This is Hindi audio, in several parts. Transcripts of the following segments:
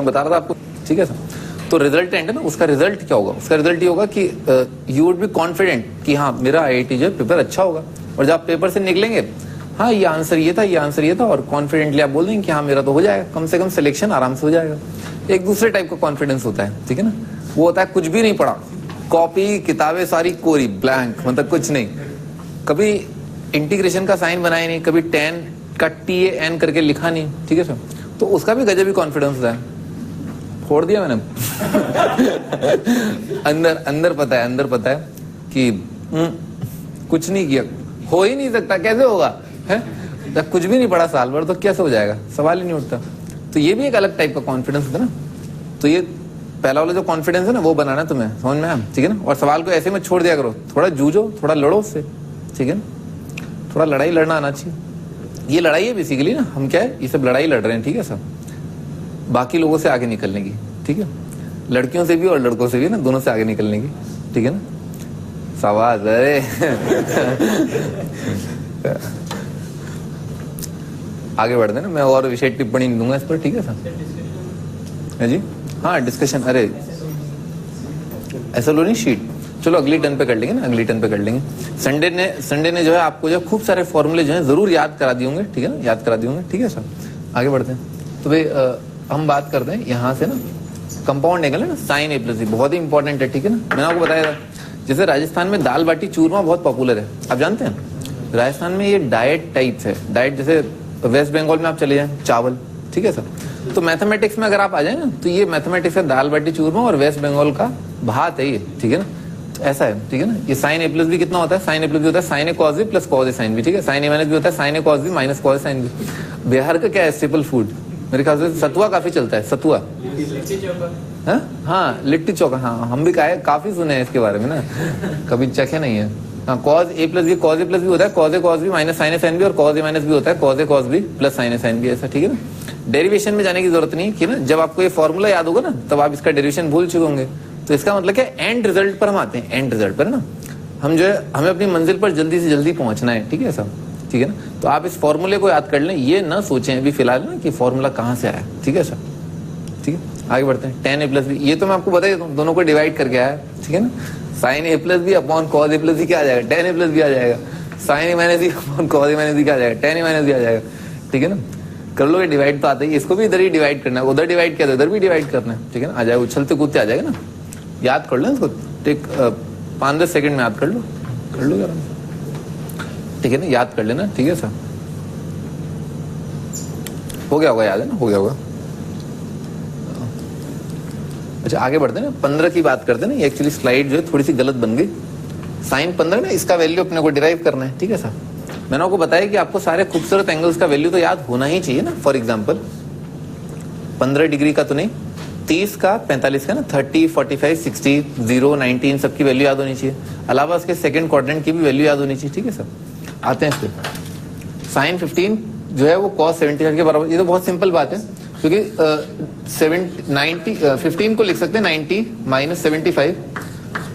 मैं बता रहा था आपको, ठीक है सर। तो रिजल्टेंट है ना, उसका रिजल्ट क्या होगा? उसका रिजल्ट ये होगा कि यू वुड बी कॉन्फिडेंट कि हाँ मेरा आईआईटी जो है पेपर अच्छा होगा, और जब आप पेपर से निकलेंगे हाँ ये आंसर ये था, ये आंसर ये था, और कॉन्फिडेंटली आप बोल देंगे कि हाँ मेरा तो हो जाएगा, कम से कम सिलेक्शन आराम से हो जाएगा। एक दूसरे टाइप का कॉन्फिडेंस होता है, ठीक है ना। वो होता है कुछ भी नहीं पढ़ा, कॉपी किताबें सारी कोरी ब्लैंक, मतलब कुछ नहीं, कभी इंटीग्रेशन का साइन बनाया नहीं, कभी tan का TAN करके लिखा नहीं, ठीक है सर। तो उसका भी गजब ही कॉन्फिडेंस होता है। फोड़ दिया मैंने अंदर पता है कि कुछ नहीं किया, हो ही नहीं सकता, कैसे होगा है? जब कुछ भी नहीं पढ़ा साल भर तो कैसे हो जाएगा, सवाल ही नहीं उठता। तो ये भी एक अलग टाइप का कॉन्फिडेंस होता है ना। तो ये पहला वाला जो कॉन्फिडेंस है ना, वो बनाना तुम्हें, समझ में आया, ठीक है ना। और सवाल को ऐसे में छोड़ दिया करो, थोड़ा जूझो, थोड़ा लड़ो उससे, ठीक है ना। थोड़ा लड़ाई लड़ना आना चाहिए। ये लड़ाई है बेसिकली ना, हम क्या है, ये सब लड़ाई लड़ रहे हैं, ठीक है सर, बाकी लोगों से आगे निकलने की, ठीक है, लड़कियों से भी और लड़कों से भी ना, दोनों से आगे निकलने की, ठीक है ना। सवाल अरे आगे बढ़ देना, मैं और विशेष टिप्पणी नहीं दूंगा इस पर, ठीक है सर जी। हाँ डिस्कशन, अरे ऐसा लो नहीं शीट, चलो अगली टर्न पे कर लेंगे ना, अगली टर्न पे कर लेंगे। संडे ने जो है आपको जो खूब सारे फॉर्मूले जो है जरूर याद करा दिए होंगे, ठीक है ना, याद करा दिए होंगे, ठीक है सर। आगे बढ़ते हैं। तो भाई हम बात करते हैं यहाँ से ना, कंपाउंड एंगल है ना, साइन A + B बहुत ही इंपॉर्टेंट है, ठीक है ना। मैंने आपको बताया था, जैसे राजस्थान में दाल बाटी चूरमा बहुत पॉपुलर है, आप जानते हैं राजस्थान में ये डाइट टाइप है, डाइट जैसे वेस्ट बंगाल में आप चले जाएं चावल, ठीक है सर। तो मैथमेटिक्स में अगर आप आ जाए ना, तो ये मैथमेटिक्स है दाल बाटी चूरमा, और वेस्ट बंगाल का भात है ये, ठीक है ना। तो ऐसा है, ठीक है ना। ये साइन A + B कितना होता है? साइन A + B होता है sine A cos B + cos A sin B, ठीक है। साइन A - B होता है sine A cos B - cos A sin B। बिहार का क्या है स्टेपल फूड, मेरे ख्याल से सतुआ काफी चलता है, सतुआ, हाँ लिट्टी चोखा, हाँ हम भी काफी सुने हैं इसके बारे में ना, कभी चखे नहीं है। हाँ cos A + B, cos A + B होता है cos A cos B - sin A sin B, और cos A - B होता है cos A cos B + sin A sin B, ऐसा, ठीक है ना। डेरिवेशन में जाने की जरूरत नहीं कि ना, जब आपको ये फॉर्मूला याद होगा ना, तब आप इसका डेरिवेशन भूल चुके होंगे। तो इसका मतलब क्या, एंड रिजल्ट पर हम आते हैं, एंड रिजल्ट पर ना, हम जो है हमें अपनी मंजिल पर जल्दी से जल्दी पहुंचना है, ठीक है सब, ठीक है ना। तो आप इस फॉर्मूले को याद कर लें, ये ना सोचें अभी फिलहाल ना कि फॉर्मूला कहाँ से आया, ठीक है सर, ठीक है। आगे बढ़ते हैं। tan A + B, ये तो मैं आपको बता देता हूँ, दोनों को डिवाइड करके आया, ठीक है ना। sin A + B upon cos A + B क्या आ जाएगा? tan A + B आ जाएगा। sin A - B upon cos A - B क्या आ जाएगा? tan A - B आ जाएगा, ठीक है ना। कर लो, ये डिवाइड तो आता है, इसको भी इधर ही डिवाइड करना है, उधर डिवाइड किया तो इधर भी डिवाइड करना है, ठीक है ना। आ जाएगा, उछलते कूदते आ जाएगा ना। याद कर लो इसको, टेक 5-10 सेकंड में याद कर लो यार, ठीक है ना, याद कर लेना, ठीक है सर। हो गया होगा, याद है ना, हो गया होगा। अच्छा आगे बढ़ते हैं ना, 15 की बात करते हैं ना। ये एक्चुअली स्लाइड जो है थोड़ी सी गलत बन गई। साइन 15 ना, इसका वैल्यू अपने को डिराइव करना है, ठीक है सर। मैंने आपको बताया कि आपको सारे खूबसूरत एंगल्स का वैल्यू तो याद होना ही चाहिए ना। फॉर एग्जांपल 15 डिग्री का तो नहीं, 30 का, 45 का ना, 30, 45, 60, 0, 19 सबकी वैल्यू याद होनी चाहिए। अलावा उसके सेकंड क्वाड्रेंट की भी वैल्यू याद होनी चाहिए, ठीक है सर। आते हैं इस पे। साइन 15 जो है वो cos 75 के बराबर। ये तो बहुत सिंपल बात है, क्योंकि 15 को लिख सकते हैं 90 - 75,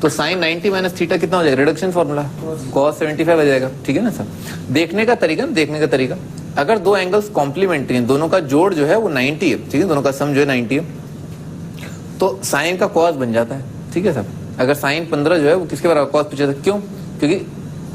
तो साइन 90 - थीटा कितना हो जाएगा? रिडक्शन फॉर्मूला cos 75 आ जाएगा, ठीक है ना सर। देखने का तरीका, अगर दो एंगल्स कॉम्प्लीमेंट्री हैं, दोनों का जोड़ जो है वो 90 है, ठीक है, दोनों का सम जो है 90 है, तो साइन का cos बन जाता है, ठीक है सर। अगर साइन 15 जो है वो किसके बराबर? cos 75, क्यों? क्योंकि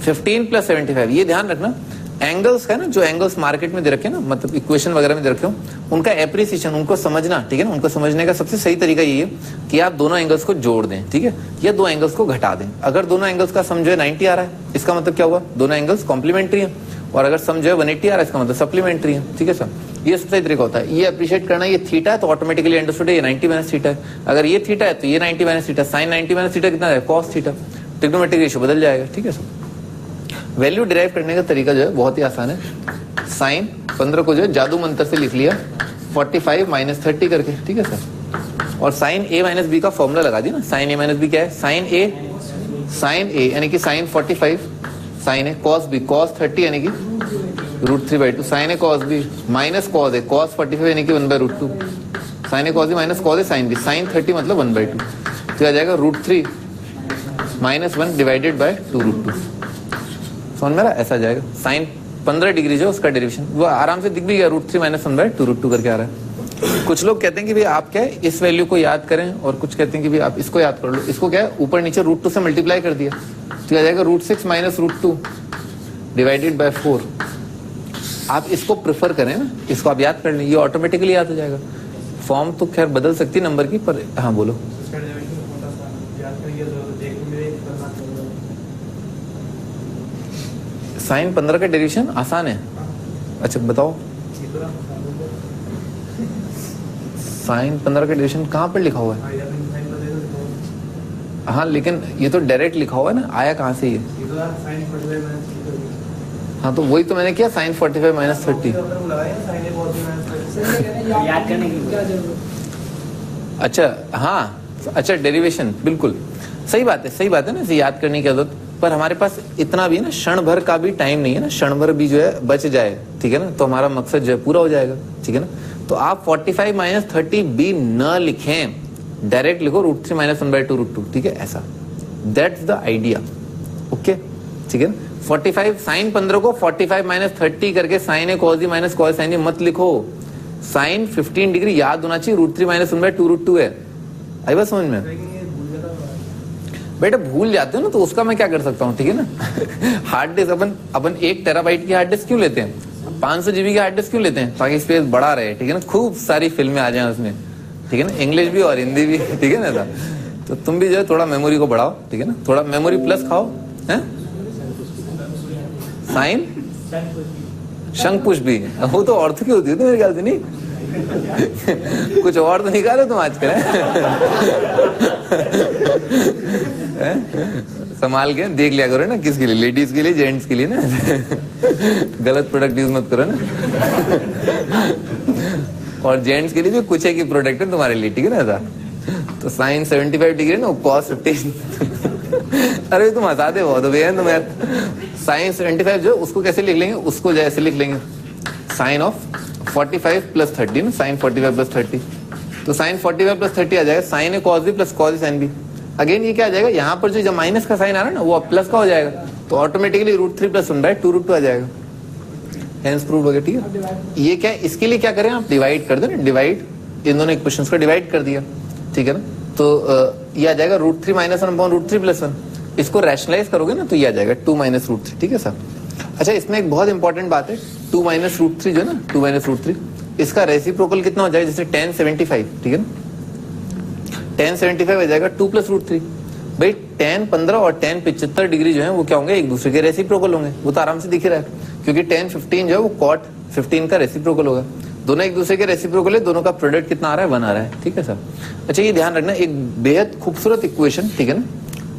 15 + 75, ये ध्यान रखना, एंगल्स का ना, जो एंगल्स मार्केट में दे रखे ना, मतलब इक्वेशन वगैरह में दे रखे हो, उनका एप्रिसिएशन, उनको समझना, ठीक है ना। उनको समझने का सबसे सही तरीका ये है कि आप दोनों एंगल्स को जोड़ दें, ठीक है, या दो एंगल्स को घटा दें। अगर दोनों एंगल्स का सम जो है 90 आ रहा है, इसका मतलब क्या हुआ? दोनों एंगल्स कॉम्प्लीमेंट्री हैं। और अगर सम जो है 180 आ रहा है, इसका मतलब सप्लीमेंट्री है, ठीक है सर। ये सबसे सही तरीका होता है। ये अप्रिशिएट करना, ये थीटा है तो ऑटोमेटिकली अंडरस्टूड है ये 90 - थीटा है। अगर ये थीटा है तो ये 90 - थीटा, साइन 90 - थीटा कितना है? cos theta. ट्रिग्नोमेट्रिक रेशियो बदल जाएगा, ठीक है सर। वैल्यू डिराइव करने का तरीका जो है बहुत ही आसान है। साइन 15 को जो है जादू मंत्र से लिख लिया 45 - 30 करके, ठीक है सर। और साइन A - B का फॉर्मूला लगा दिया ना। साइन A - B क्या है? साइन A यानी कि sine 45, sine A cos B cos 30 यानी कि √3/2, sine A cos B minus cos A cos 45 यानी कि 1/√2, sine A cos B - cos A sin B, sine 30 मतलब 1/2, तो आ जाएगा √3 - 1 डिवाइडेड बाय 2√2। समझ में आ रहा? ऐसा जाएगा। साइन 15 डिग्री जो उसका डेरिवेशन वो आराम से दिख भी गया, √3 - 1/2√2 करके आ रहा है। कुछ लोग कहते हैं कि भाई आप क्या है इस वैल्यू को याद करें, और कुछ कहते हैं कि भाई आप इसको याद कर लो। इसको क्या है ऊपर नीचे √2 से मल्टीप्लाई कर दिया तो आ जाएगा √6 माइनस √2 डिवाइडेड बाय 4। आप इसको प्रेफर करें ना, इसको आप याद कर लें, ये ऑटोमेटिकली याद हो जाएगा। फॉर्म तो खैर बदल सकती है नंबर की, पर हाँ बोलो। साइन 15 का डेरिवेशन आसान है। अच्छा बताओ, साइन 15 का डेरिवेशन कहाँ पर लिखा हुआ है? हाँ लेकिन ये तो डायरेक्ट लिखा हुआ है ना, आया कहाँ से ये? हाँ तो वही तो मैंने किया, साइन 45 माइनस 30। याद करने की क्या जरूरत? अच्छा हाँ, अच्छा डेरिवेशन बिल्कुल सही बात है, सही बात है ना, इसे याद करने की आदत। पर हमारे पास इतना भी है ना, क्षण भर का भी टाइम नहीं है ना, क्षण भर भी जो है बच जाए, ठीक है ना, तो हमारा मकसद जो है पूरा हो जाएगा, ठीक है ना। तो आप 45 माइनस 30 भी न लिखें, डायरेक्ट लिखो √3 माइनस 1/2 √2, ठीक है, ऐसा। दैट्स द आइडिया, ओके, ठीक है ना। 45 साइन 15 को 45 माइनस 30 करके sine A cos D minus cos sine A मत लिखो। साइन 15 डिग्री याद होना चाहिए, √3 माइनस 1/2 √2 है। आई बात समझ में? बेटा भूल जाते हो ना, तो उसका मैं क्या कर सकता हूँ, ठीक है ना। हार्ड डिस्क अपन 1 टेराबाइट की हार्ड डिस्क क्यों लेते हैं, 500 GB की हार्ड डिस्क क्यों लेते हैं? ताकि स्पेस बड़ा रहे, ठीक है ना, खूब सारी फिल्में आ जाए उसमें, ठीक है ना, इंग्लिश भी और हिंदी भी, ठीक है ना। तो तुम भी जो है थोड़ा मेमोरी को बढ़ाओ, ठीक है ना, थोड़ा मेमोरी प्लस खाओ, है। साइन शंखपुष्प भी, वो तो अर्थ की होती है मेरे ख्याल से, नहीं कुछ और तो निकालो तुम आजकल, संभाल के देख लिया करो ना, किसके लिए, लेडीज के लिए, जेंट्स के लिए ना। गलत प्रोडक्ट यूज मत करो ना। और जेंट्स के लिए भी कुछ है कि प्रोडक्ट है तुम्हारे लिए, ठीक है ना ऐसा। तो साइन 75 डिग्री ना, कॉस 15। अरे तुम हंसाते बहुत हो भैया तुम यार। साइन 75 जो उसको कैसे लिख लेंगे, उसको जैसे लिख लेंगे साइन ऑफ 45 प्लस 30 ना, साइन 45 प्लस 30। तो साइन 45 प्लस 30 आ जाएगा sine A cos B plus cos sine B. Again ये क्या आ जाएगा, यहाँ पर जो माइनस का साइन आ रहा है ना, वो प्लस का हो जाएगा, तो ऑटोमेटिकली √3 प्लस 1/2 √2 आ जाएगा। हेंस प्रूव हो गया, ठीक है। ये क्या, इसके लिए क्या करें आप, डिवाइड कर दो ना, डिवाइड, इन दोनों इक्वेशंस को डिवाइड कर दिया, ठीक है ना। तो ये आ जाएगा √3 माइनस 1/√3 प्लस 1। इसको रैशनलाइज करोगे ना तो ये आ जाएगा 2 माइनस √3, ठीक है सर। अच्छा इसमें एक बहुत इंपॉर्टेंट बात है, 2 माइनस √3 जो है ना, 2 माइनस √3, इसका रेसिप्रोकल कितना हो जाएगा, जैसे tan 75, ठीक है ना, tan 75 हो जाएगा 2 प्लस √3। भाई tan 15 और tan 75 डिग्री जो है वो क्या होंगे, एक दूसरे के रेसिप्रोकल होंगे, वो तो आराम से दिख रहा है, क्योंकि tan 15 जो है वो cot 15 का रेसिप्रोकल होगा। दोनों एक दूसरे के रेसिप्रोकल है, दोनों का प्रोडक्ट कितना आ रहा है, 1 आ रहा है, ठीक है सर। अच्छा ये ध्यान रखना, एक बेहद खूबसूरत इक्वेशन, ठीक है ना,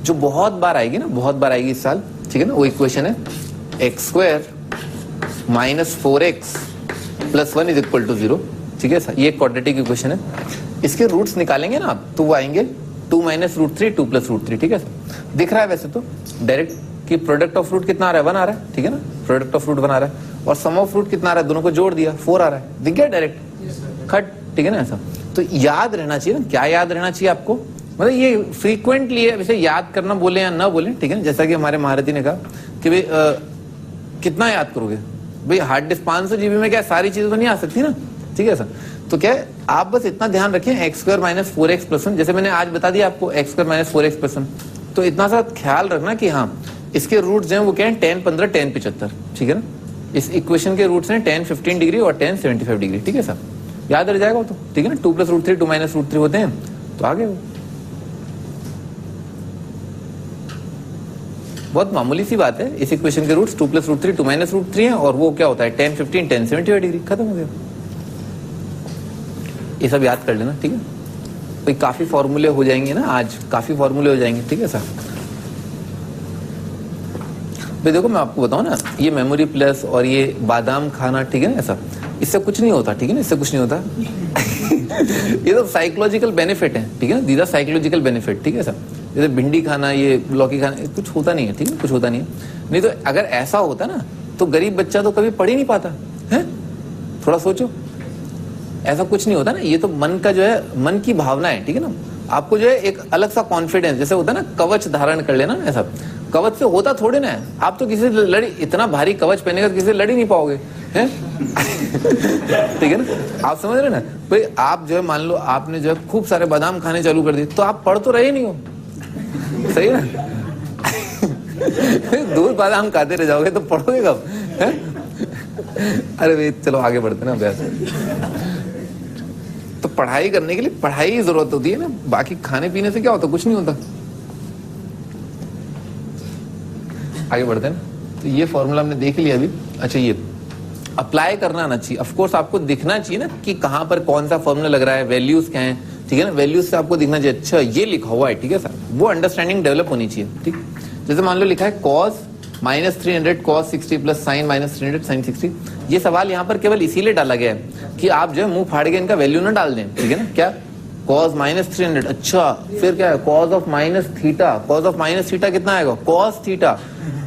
जो बहुत बार आएगी ना, बहुत बार आएगी इस साल, ठीक है ना, वो इक्वेशन है x² minus 4x plus 1 is equal to 0, ठीक है सर। ये क्वाड्रेटिक इक्वेशन है, इसके रूट्स निकालेंगे ना आप तो वो आएंगे 2 माइनस √3 2 प्लस √3, ठीक है सर। दिख रहा है वैसे तो डायरेक्ट कि प्रोडक्ट ऑफ रूट कितना आ रहा है, 1 आ रहा है, ठीक है ना, प्रोडक्ट ऑफ रूट 1 आ रहा है, और सम ऑफ रूट कितना आ रहा है, दोनों को जोड़ दिया 4 आ रहा है, दिख गया डायरेक्ट खट, ठीक है ना ऐसा। तो याद रहना चाहिए ना, क्या याद रहना चाहिए आपको, मतलब ये फ्रीक्वेंटली है, वैसे याद करना बोले या ना बोले, ठीक है ना। जैसा कि हमारे महारथी ने कहा कि भाई कितना याद करोगे भाई, हार्ड डिस्क 500 GB में क्या सारी चीजें तो नहीं आ सकती ना, ठीक है सर। तो क्या है, आप बस इतना ध्यान रखें x² माइनस 4x प्लस 1, जैसे मैंने आज बता दिया आपको x² माइनस 4x प्लस 1, तो इतना सा ख्याल रखना कि हाँ इसके रूट्स जो हैं वो क्या है, tan 15 tan 75, ठीक है ना। इस इक्वेशन के रूट्स हैं tan 15 डिग्री और tan 75 डिग्री, ठीक है सर, याद रह जाएगा वो तो, ठीक है ना। 2 प्लस √3 2 माइनस √3 होते हैं, तो आगे वो बहुत मामूली सी बात है। इस इक्वेशन के रूट्स 2 प्लस √3 2 माइनस √3 है, और वो क्या होता है tan 15 tan 75 डिग्री, खत्म हो गया। ये सब याद कर लेना, ठीक है। भाई काफी फॉर्मूले हो जाएंगे ना आज, काफी फॉर्मूले हो जाएंगे, ठीक है सर। भाई देखो मैं आपको बताऊं ना, ये मेमोरी प्लस और ये बादाम खाना, ठीक है ना ऐसा, इससे कुछ नहीं होता, ठीक है ना, इससे कुछ नहीं होता। ये तो साइकोलॉजिकल बेनिफिट है, ठीक है ना, दीज आर साइकोलॉजिकल बेनिफिट, ठीक है सर। जैसे भिंडी खाना, ये लौकी खाना, कुछ होता नहीं है, ठीक है, कुछ होता नहीं है। नहीं तो अगर ऐसा होता ना तो गरीब बच्चा तो कभी पढ़ ही नहीं पाता है, थोड़ा सोचो, ऐसा कुछ नहीं होता ना। ये तो मन का जो है, मन की भावना है, ठीक है ना। आपको जो है एक अलग सा कॉन्फिडेंस, जैसे होता है ना कवच धारण कर लेना, ऐसा कवच से होता थोड़े ना है। आप तो किसी से लड़ी, इतना भारी कवच पहनेगा किसी से लड़ ही नहीं पाओगे, है ठीक है ना, आप समझ रहे ना भाई। आप जो है मान लो आपने जो है खूब सारे बादाम खाने चालू कर दिए तो आप पढ़ तो रहे नहीं हो, सही है ना दूर बादाम खाते रह जाओगे तो पढ़ोगे कब है? अरे भाई चलो आगे बढ़ते ना अभ्यास। तो पढ़ाई करने के लिए पढ़ाई की जरूरत होती है ना, बाकी खाने पीने से क्या होता, कुछ नहीं होता। आगे बढ़ते हैं। तो ये फॉर्मूला हमने देख लिया अभी। अच्छा ये अप्लाई करना आना चाहिए, ऑफ कोर्स आपको दिखना चाहिए ना कि कहां पर कौन सा फॉर्मूला लग रहा है, वैल्यूज क्या है, ठीक है ना। वैल्यूज से आपको दिखना चाहिए अच्छा ये लिखा हुआ है, ठीक है सर, वो अंडरस्टैंडिंग डेवलप होनी चाहिए। ठीक, जैसे मान लो लिखा है cos -300 cos 60 plus sin -300 sin 60। ये सवाल यहाँ पर केवल इसीलिए डाला गया है कि आप जो है मुंह फाड़ के इनका वैल्यू ना डाल दें, ठीक है ना। क्या cos -300, अच्छा फिर क्या है cos of -theta, cos of -theta कितना आएगा cos थीटा।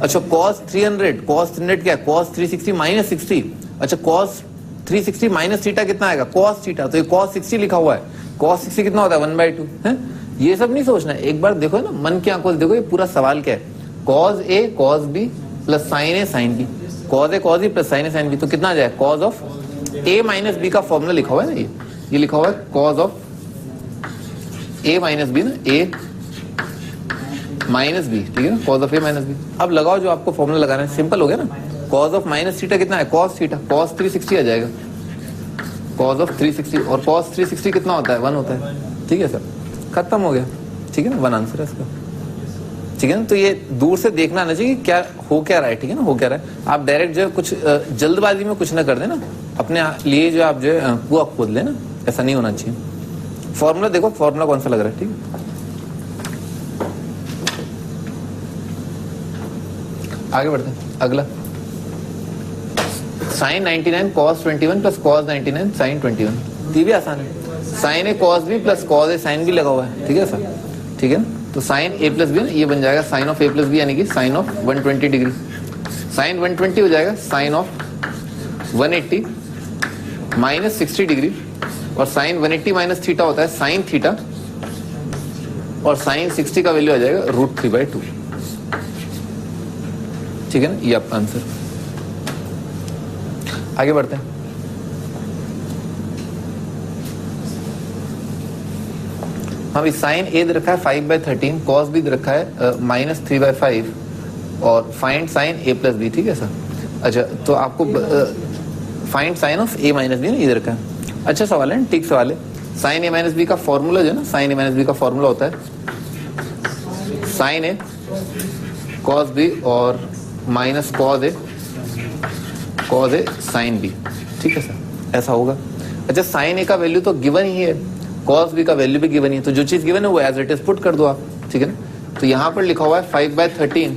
अच्छा cos 300 क्या है cos 360 -60। अच्छा cos 360 माइनस थीटा कितना आएगा cos थीटा, तो ये cos 60 लिखा हुआ है। cos 60 कितना होता है 1/2 है। ये सब नहीं सोचना है, एक बार देखो ना मन की आंखों से देखो ये पूरा सवाल क्या है। cos A cos B plus sin A sin B, cos A cos B plus sin A sin B, तो कितना आ जाए cos of A minus B का फॉर्मूला लिखा हुआ है ना, ये लिखा हुआ है cos of A minus B ना, A माइनस B, ठीक है ना, cos of A minus B। अब लगाओ जो आपको फॉर्मूला लगाना है, सिंपल हो गया ना। cos of माइनस थीटा कितना है cos थीटा, cos 360 आ जाएगा cos of 360, और cos 360 कितना होता है 1 होता है, ठीक है सर, खत्म हो गया, ठीक है ना, 1 आंसर है इसका, ठीक है ना। तो ये दूर से देखना आना चाहिए क्या हो क्या रहा है, ठीक है ना, हो क्या रहा है। आप डायरेक्ट जो है कुछ जल्दबाजी में कुछ ना कर देना, अपने लिए जो आप जो है कुआ खोद लेना, ऐसा नहीं होना चाहिए। फॉर्मूला देखो, फॉर्मूला कौन सा लग रहा है, ठीक है। आगे बढ़ते हैं, अगला sin 99 cos 21 plus cos 99 sin 21, ये भी आसान है। sin A cos B plus cos A sin B लगा हुआ है, ठीक है सर, ठीक है ना। तो sin A प्लस B ये बन जाएगा sin of A plus B, यानी कि sin of 120 डिग्री। sin 120 हो जाएगा sin of 180 माइनस 60 डिग्री, और sin 180 माइनस थीटा होता है sin थीटा, और sin 60 का वैल्यू आ जाएगा √3/2, ठीक है ना, ये आपका आंसर। आगे बढ़ते हैं। हम इस साइन ए दे रखा है 5/13, cos बी दे रखा है -3/5, और फाइंड साइन ए प्लस बी, ठीक है सर। अच्छा तो आपको find sine of A minus B ना ये दे रखा है। अच्छा सवाल है, ठीक सवाल है। साइन ए माइनस बी का फॉर्मूला जो है ना, साइन ए माइनस बी का फॉर्मूला होता है साइन ए cos बी और माइनस cos ए साइन बी, ठीक है सर, ऐसा होगा। अच्छा साइन ए का वैल्यू तो गिवन ही है, cos बी का वैल्यू भी गिवन ही है, तो जो चीज गिवन है वो एज इट इज पुट कर दो आप, ठीक है ना। तो यहां पर लिखा हुआ है 5/13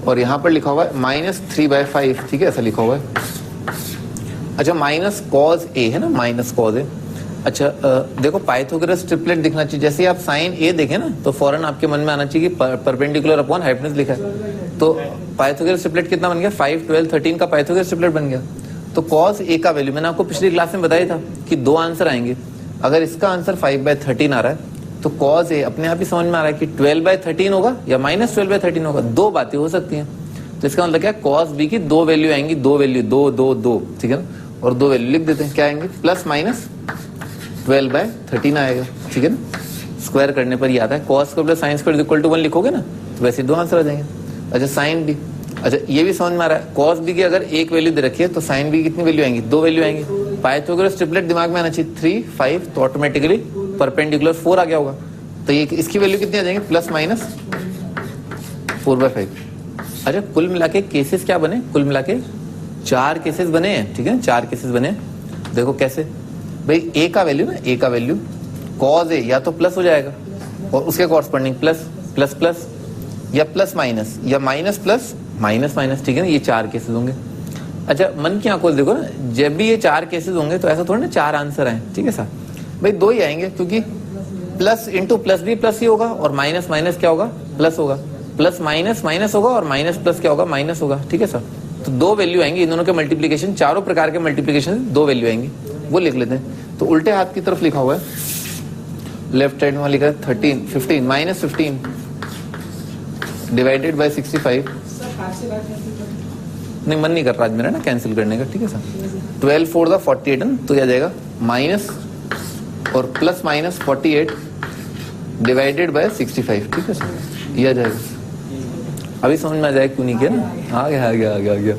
और यहां पर लिखा हुआ है -3/5, ठीक है, ऐसा लिखा हुआ है। अच्छा माइनस cos ए है ना, माइनस cos ए। अच्छा देखो पाइथागोरस ट्रिपलेट दिखना चाहिए, जैसे आप साइन ए देखें ना तो फौरन आपके मन में आना चाहिए कि परपेंडिकुलर अपॉन हाइपोटेनस लिखा है, तो पाइथागोरस ट्रिपलेट कितना बन गया 5, 12, 13 का पाइथागोरस ट्रिपलेट बन गया। तो cos ए का वैल्यू मैंने आपको पिछली क्लास में बताया था कि 2 आंसर आएंगे। अगर इसका आंसर 5/13 आ रहा है तो cos ए अपने आप ही समझ में आ रहा है कि 12/13 होगा या -12/13 होगा, 2 बातें हो सकती हैं। तो इसका मतलब क्या, cos बी की 2 वैल्यू आएंगी, 2 वैल्यू 2 2 2, ठीक है ना, और 2 वैल्यू लिख देते हैं, क्या आएंगे +/12/13 आएगा, ठीक है ना। स्क्वायर करने पर ये आता है cos square plus sin square equal to 1 लिखोगे ना तो वैसे 2 आंसर आ जाएंगे। अच्छा साइन बी, अच्छा ये भी समझ में आ रहा है, cos बी की अगर एक वैल्यू दे रखी है तो sin बी कितनी वैल्यू आएंगी, 2 वैल्य/2 आएंगी। पाइथागोरस ट्रिपलेट दिमाग में आना चाहिए, 3 5 तो ऑटोमेटिकली परपेंडिकुलर 4 आ गया होगा, तो ये इसकी वैल्यू कितनी आ जाएंगे +/4/5। अच्छा कुल मिला के केसेस क्या बने, कुल मिला के 4 केसेस बने हैं, ठीक है, 4 केसेस बने। देखो कैसे भाई, ए का वैल्यू ना, ए का वैल्यू cos ए या तो प्लस हो जाएगा और उसके कॉरस्पॉन्डिंग प्लस प्लस प्लस या प्लस माइनस या माइनस प्लस माइनस माइनस, ठीक है ना, ये 4 केसेस होंगे। अच्छा मन की आंखों से देखो ना, जब भी ये 4 केसेस होंगे तो ऐसा थोड़ा ना 4 आंसर आए, ठीक है सर, भाई 2 ही आएंगे, क्योंकि प्लस इंटू प्लस भी प्लस ही होगा और माइनस माइनस क्या होगा प्लस होगा, प्लस माइनस माइनस होगा और माइनस प्लस क्या होगा माइनस होगा, ठीक है सर। तो 2 वैल्यू आएंगे, इन दोनों के मल्टीप्लीकेशन, चारों प्रकार के मल्टीप्लीकेशन 2 वैल्यू आएंगे, वो लिख लेते हैं। तो उल्टे हाथ की तरफ लिखा हुआ है, लेफ्ट साइड में लिखा है 13 15 -15 डिवाइडेड बाय 65। नहीं मन नहीं कर रहा आज मेरा ना कैंसिल करने का, ठीक है सर। 12 4 द 48 है, तो ये आ जाएगा माइनस और प्लस माइनस 48 डिवाइडेड बाय 65, ठीक है सर, ये आ जाएगा। अभी समझ में आ जाएगा क्यों नहीं किया ना, आ गया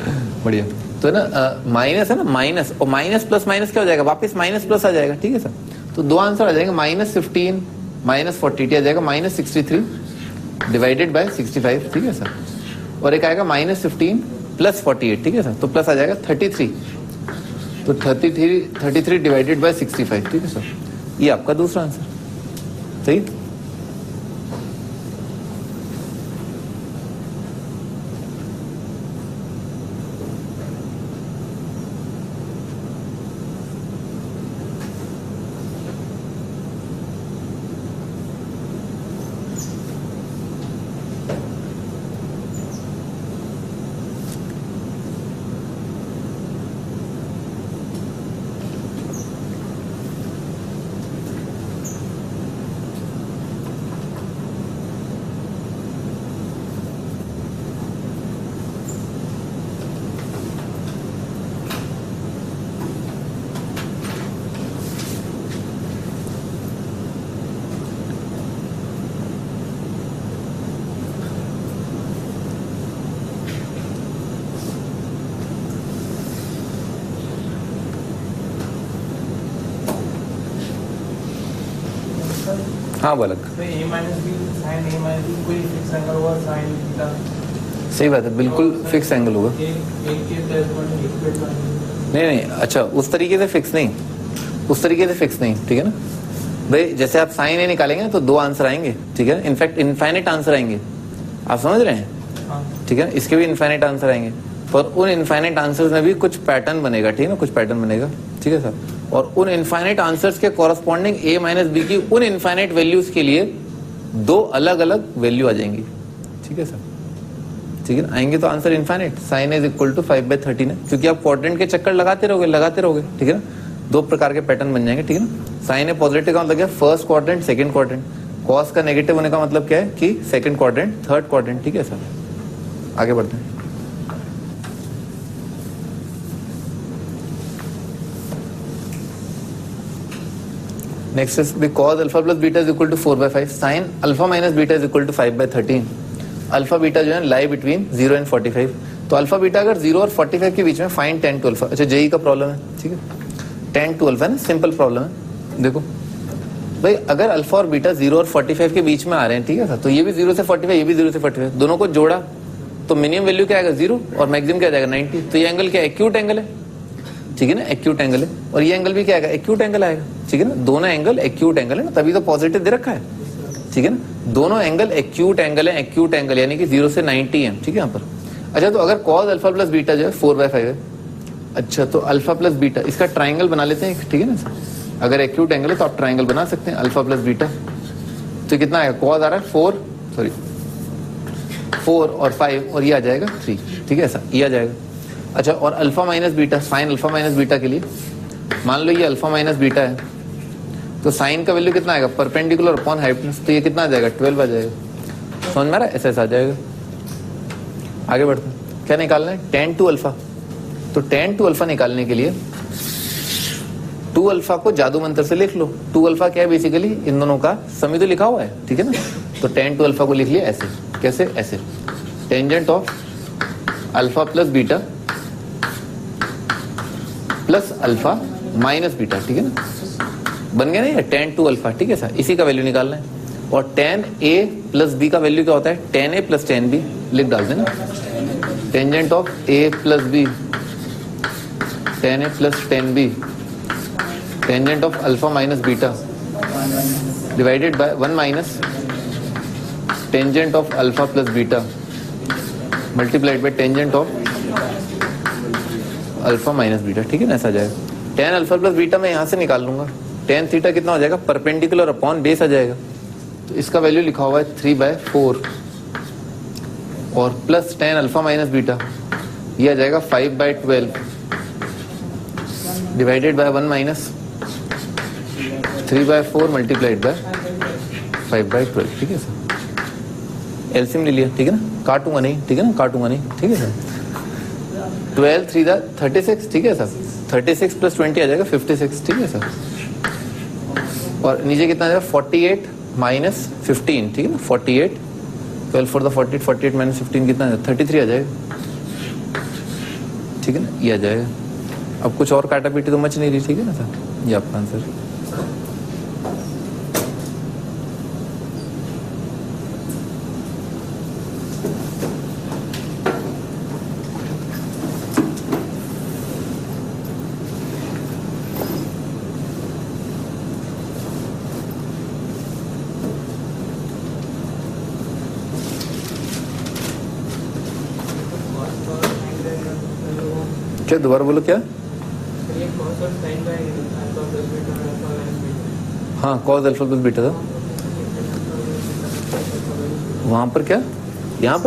बढ़िया। तो है ना माइनस है ना, माइनस और माइनस प्लस माइनस क्या हो जाएगा, वापस माइनस प्लस आ जाएगा, ठीक है सर। तो दो आंसर आ जाएंगे, -15 -48 आ जाएगा -63 डिवाइडेड बाय 65, ठीक है सर। और एक आएगा -15 + 48, ठीक है सर, तो प्लस आ जाएगा 33, तो 33 डिवाइडेड बाय 65, ठीक है सर। ये आपका दूसरा आंसर सही। हाँ बालक, सही बात है, बिल्कुल फिक्स एंगल होगा। नहीं, अच्छा उस तरीके से फिक्स नहीं, ठीक है ना भाई। जैसे आप साइन ए निकालेंगे तो दो आंसर आएंगे, ठीक है, इनफैक्ट इनफाइनाइट आंसर आएंगे, आप समझ रहे हैं, ठीक है। इसके भी इनफाइनाइट आंसर आएंगे, पर उन इनफाइनाइट आंसर्स में भी कुछ पैटर्न बनेगा, ठीक है ना, कुछ पैटर्न बनेगा, ठीक है सर। और उन इनफाइनाइट आंसर्स के कॉरस्पॉन्डिंग a माइनस बी की उन इनफाइनाइट वैल्यूज के लिए दो अलग अलग वैल्यू आ जाएंगी, ठीक है सर, ठीक है ना। आएंगे तो answer infinite, sine is equal to 5/13 है, क्योंकि आप क्वाड्रेंट के चक्कर लगाते रहोगे, ठीक है ना। दो प्रकार के पैटर्न बन जाएंगे, ठीक है ना। साइन ए पॉजिटिव का मतलब क्या, first quadrant second quadrant. Cos का नेगेटिव होने का मतलब क्या है कि सेकंड क्वाड्रेंट थर्ड क्वाड्रेंट, ठीक है सर। आगे बढ़ते हैं। Next is cos alpha plus beta is equal to 4/5, sine alpha minus beta is equal to 5/13। Alpha beta जो है लाई बिटवीन 0 एंड 45। तो अल्फा बीटा अगर 0 और 45 के बीच में फाइंड 10 to अल्फा। अच्छा जेई का प्रॉब्लम है, ठीक है, 10 to अल्फा है ना, सिंपल प्रॉब्लम है। देखो भाई अगर अल्फा और बीटा 0 और 45 के बीच में आ रहे हैं, ठीक है सर, तो ये भी 0 से 45, ये भी 0 से 45, दोनों को जोड़ा तो मिनिमम वैल्यू क्या आएगा 0 और मैक्सिमम क्या जाएगा 90। तो ये एंगल क्या एक्यूट एंगल है, ठीक है ना, एक्यूट एंगल है। और ये एंगल भी क्या आएगा, एक्यूट एंगल आएगा, ठीक है ना। दोनों एंगल एक्यूट एंगल है ना, तभी तो पॉजिटिव दे रखा है, ठीक है ना। दोनों एंगल एक्यूट एंगल है, एक्यूट एंगल यानी कि 0 से 90 है, ठीक है यहाँ पर। अच्छा तो अगर cos अल्फा प्लस बीटा जो है 4/5 है, अच्छा तो अल्फा प्लस बीटा इसका ट्राइंगल बना लेते हैं, ठीक है ना। अगर एक्यूट एंगल है तो आप ट्राइंगल बना सकते हैं, अल्फा प्लस बीटा। तो कितना आएगा, cos आ रहा है 4 और 5 और ये आ जाएगा 3, ठीक है ऐसा ये आ जाएगा। अच्छा और alpha minus beta, sign alpha minus beta के लिए मान लो ये अल्फा माइनस बीटा है, तो साइन का वैल्यू कितना आएगा, परपेंडिकुलर अपॉन हाइपोटेन्यूज, तो ये कितना आ जाएगा 12 आ जाएगा। समझ में आ रहा है, ऐसा आ जाएगा। आगे बढ़ते हैं, क्या निकालना है, tan to अल्फा। तो tan to अल्फा निकालने के लिए 2 अल्फा को जादू मंत्र से लिख लो। 2 अल्फा क्या है, बेसिकली इन दोनों का समी तो लिखा हुआ है, ठीक है ना। तो tan to अल्फा को लिख लिया ऐसे, कैसे, ऐसे tangent of alpha plus beta plus alpha minus beta, ठीक है ना, बन गया ना ये tan to अल्फा, ठीक है सर। इसी का वैल्यू निकालना है। और tan a प्लस b का वैल्यू क्या होता है, tan a plus tan b लिख डाल देना, tangent of a plus b tan a plus tan b tangent of alpha minus beta divided by 1 minus tangent of alpha plus beta multiplied by tangent of alpha minus beta, ठीक है ना, ऐसा आ जाएगा। tan अल्फा प्लस बीटा मैं यहाँ से निकाल लूंगा, tan थीटा कितना हो जाएगा, परपेंडिकुलर अपॉन बेस आ जाएगा। तो इसका वैल्यू लिखा हुआ है 3/4 और plus tan alpha minus beta ये आ जाएगा 5/12 divided by 1 minus 3/4 multiplied by 5/12, ठीक है सर। एलसीएम ले लिया, ठीक है ना, काटूंगा नहीं, ठीक है ना, काटूंगा नहीं, ठीक है सर। 12 3 36, ठीक है सर। 36 प्लस 20 आ जाएगा 56, ठीक है सर। और नीचे कितना आ जाएगा 48 माइनस 15, ठीक है ना। 48 12 4 48 48 माइनस 15 कितना आ जाएगा 33 आ जाएगा, ठीक है ना। ये आ जाएगा। अब कुछ और काटा पीटी तो मच नहीं रही, ठीक है ना सर। ये आपका आंसर। क्या दोबारा बोलो क्या? हाँ कॉस अल्फा प्लस बीटा था वहां पर। क्या यहाँ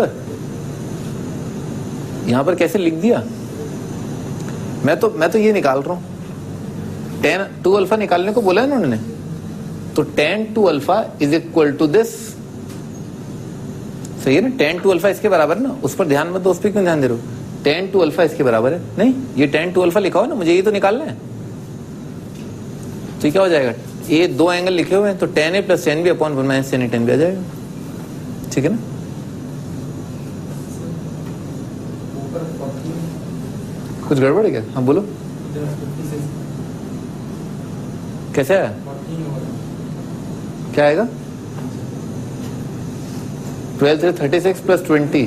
पर कैसे लिख दिया? मैं तो ये निकाल रहा हूँ। tan 2 अल्फा निकालने को बोला है ना उन्होंने, तो tan 2 alpha is equal to this, सही है ना। tan 2 अल्फा इसके बराबर है ना, उस पर ध्यान मत दो, उस पर क्यों ध्यान दे रहे हो? tan 2 अल्फा इसके बराबर है। नहीं, ये tan 2 अल्फा लिखा हो ना, मुझे ये तो निकालना है। तो क्या हो जाएगा? ये दो एंगल लिखे हुए हैं, तो tan a plus tan b upon 1 minus tan a tan b आ जाएगा, ठीक है ना। कुछ गड़बड़ है क्या? हाँ बोलो, कैसे आया? क्या आएगा? 12 से 36 प्लस 20,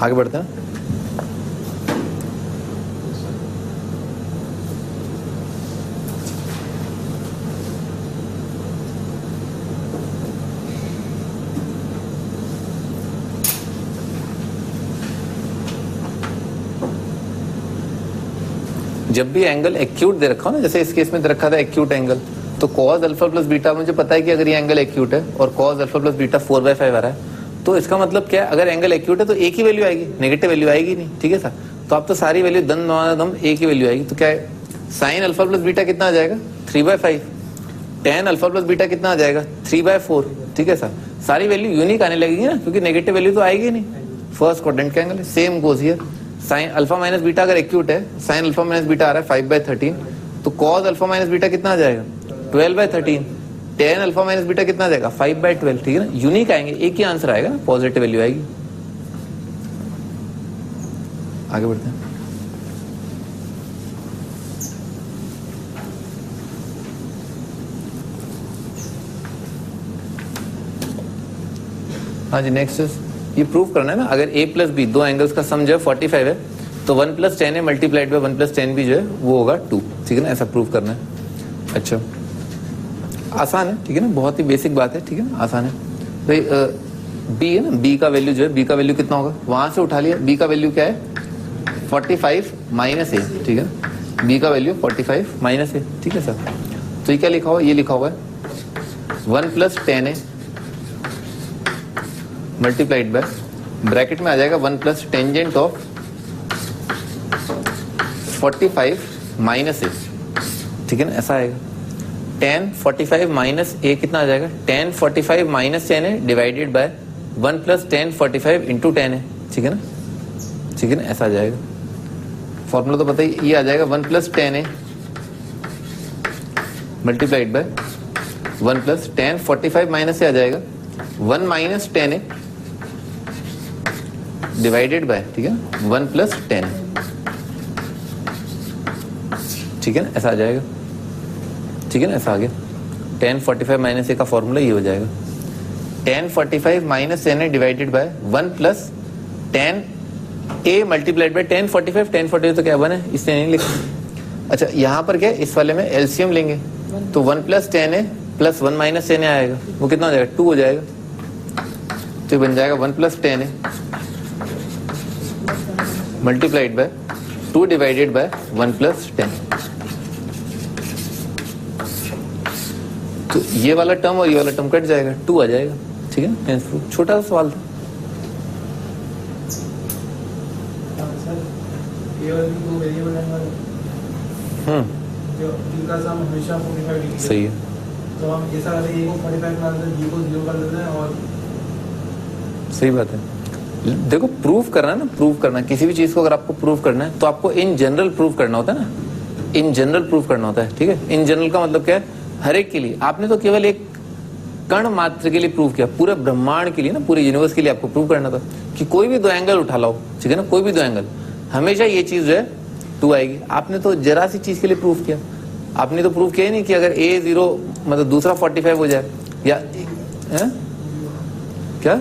आगे बढ़ते हैं। जब भी एंगल एक्यूट दे रखा हो ना, जैसे इस केस में दे रखा था एक्यूट एंगल, तो कॉस अल्फा प्लस बीटा मुझे पता है कि अगर ये एंगल एक्यूट है और कॉस अल्फा प्लस बीटा 4/5 आ रहा है, तो इसका मतलब क्या है? अगर एंगल एक्यूट है तो एक ही वैल्यू आएगी, नेगेटिव वैल्यू आएगी नहीं, ठीक है सर। तो आप तो सारी वैल्यू दम एक ही वैल्यू आएगी। तो क्या है? साइन अल्फा प्लस बीटा कितना आ जाएगा 3/5, tan अल्फा प्लस बीटा कितना आ जाएगा 3/4, ठीक है सर। सारी वैल्यू यूनिक आने लगेगी ना, क्योंकि नेगेटिव वैल्यू तो आएगी नहीं। फर्स्ट क्वाड्रेंट का angle same goes here. Sign alpha minus beta अगर एक्यूट है, साइन अल्फा माइनस बीटा आ रहा है 5/13, तो कॉस अल्फा माइनस बीटा कितना आ जाएगा 12/13, tan अल्फा माइनस बीटा कितना आ जाएगा 5/12, ठीक है ना। यूनिक आएंगे, एक ही आंसर आएगा ना, पॉजिटिव वैल्यू आएगी। आगे बढ़ते हैं। हाँ जी, नेक्स्ट ये प्रूव करना है ना, अगर a प्लस बी दो एंगल्स का सम जो है 45 है, तो 1 plus tan a multiplied by 1 plus tan b जो है वो होगा 2, ठीक है ना। ऐसा प्रूव करना है। अच्छा, आसान है, ठीक है ना, बहुत ही बेसिक बात है, ठीक है ना, आसान है भाई। b है ना, b का वैल्यू जो है, b का वैल्यू कितना होगा वहां से उठा लिया। b का वैल्यू क्या है 45 माइनस a, ठीक है। b का वैल्यू 45 माइनस a, ठीक है सर। तो ये क्या लिखा हुआ है? ये लिखा हुआ है 1 plus tan a multiplied by, bracket में आ जाएगा 1 plus tangent of 45 minus a, ठीक है ना, ऐसा आएगा। tan 45 माइनस a कितना आ जाएगा tan 45 minus tan a divided by 1 plus tan 45 into tan a, ठीक है ना, ठीक है ना, ऐसा आ जाएगा। फॉर्मूला तो पता ही, ये आ जाएगा 1 plus tan a multiplied by 1 plus tan 45 minus a आ जाएगा 1 minus tan a divided by, ठीक है, 1 प्लस tan, ठीक है ना, ऐसा आ जाएगा, ठीक है ना, ऐसा आ गया। tan 45 माइनस a का फॉर्मूला ये हो जाएगा tan 45 minus tan a divided by 1 plus tan a multiplied by tan 45 तो क्या 1 है, इसलिए नहीं लिखा। अच्छा, यहाँ पर क्या है, इस वाले में एलसीएम लेंगे, तो 1 plus tan a plus 1 minus tan a आएगा, वो कितना हो जाएगा 2 हो जाएगा। तो बन जाएगा 1 plus tan a multiplied by 2 divided by 1 plus tan। तो ये वाला टर्म और ये वाला टर्म कट जाएगा, 2 आ जाएगा, ठीक है ना। छोटा सा सवाल था। सही है। तो हम ये सारे ए को 45 मान लेते हैं, बी को 0 कर देते हैं और सही बात है। देखो प्रूव करना है ना, प्रूव करना किसी भी चीज को अगर आपको प्रूव करना है तो आपको इन जनरल प्रूव करना होता है ना, इन जनरल प्रूव करना होता है। ठीक है, इन जनरल का मतलब क्या है, हर एक के लिए। आपने तो केवल एक कण मात्र के लिए प्रूव किया, पूरे ब्रह्मांड के लिए ना, पूरे यूनिवर्स के लिए आपको प्रूव करना था कि कोई भी दो एंगल उठा लाओ, ठीक है ना, कोई भी दो एंगल हमेशा ये चीज जो है 2 आएगी। आपने तो जरा सी चीज के लिए प्रूव किया, आपने तो प्रूव किया ही नहीं कि अगर a 0 मतलब दूसरा 45 हो जाए या है? क्या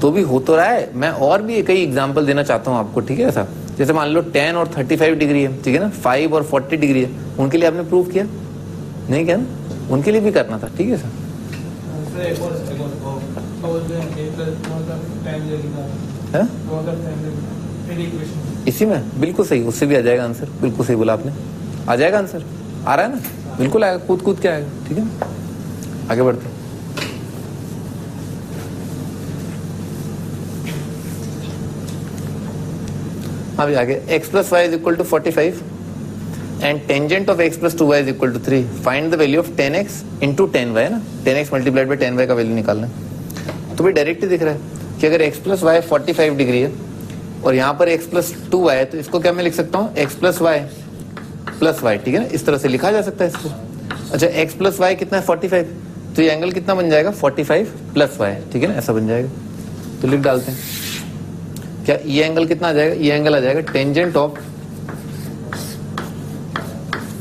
तो भी हो तो रहा है। मैं और भी कई एग्जांपल देना चाहता हूं आपको, ठीक है ऐसा। जैसे मान लो 10 और 35 डिग्री है, ठीक है ना, 5 और 40 डिग्री है, उनके लिए आपने प्रूव किया नहीं, क्या ना, उनके लिए भी करना था। ठीक है सर, एक और बोलते हैं a प्लस 10 लगेगा है? तो अगर 10 लगेगा फिर इक्वेशन इसी में बिल्कुल सही, उससे भी आ जाएगा आंसर। बिल्कुल सही बोला आपने, आ जाएगा आंसर, आ रहा है ना, बिल्कुल आएगा, कूद कूद के आएगा। ठीक है, आगे बढ़ते हैं। अभी आगे x plus y is equal to 45 and tangent of x plus 2y is equal to 3। Find the value of 10x into 10y है ना, 10x मल्टीप्लाइड बाई 10y का वैल्यू निकालना है। तो भी डायरेक्ट ही दिख रहा है कि अगर x प्लस वाई 45 डिग्री है और यहाँ पर x प्लस 2y है, तो इसको क्या मैं लिख सकता हूँ, x plus y plus y. ठीक है ना, इस तरह से लिखा जा सकता है इसको। अच्छा, x प्लस वाई कितना है 45, तो ये एंगल कितना बन जाएगा 45 प्लस वाई। ठीक है ना, ऐसा बन जाएगा। तो लिख डालते हैं, क्या ये एंगल कितना आ जाएगा, ये एंगल आ जाएगा टेंजेंट ऑफ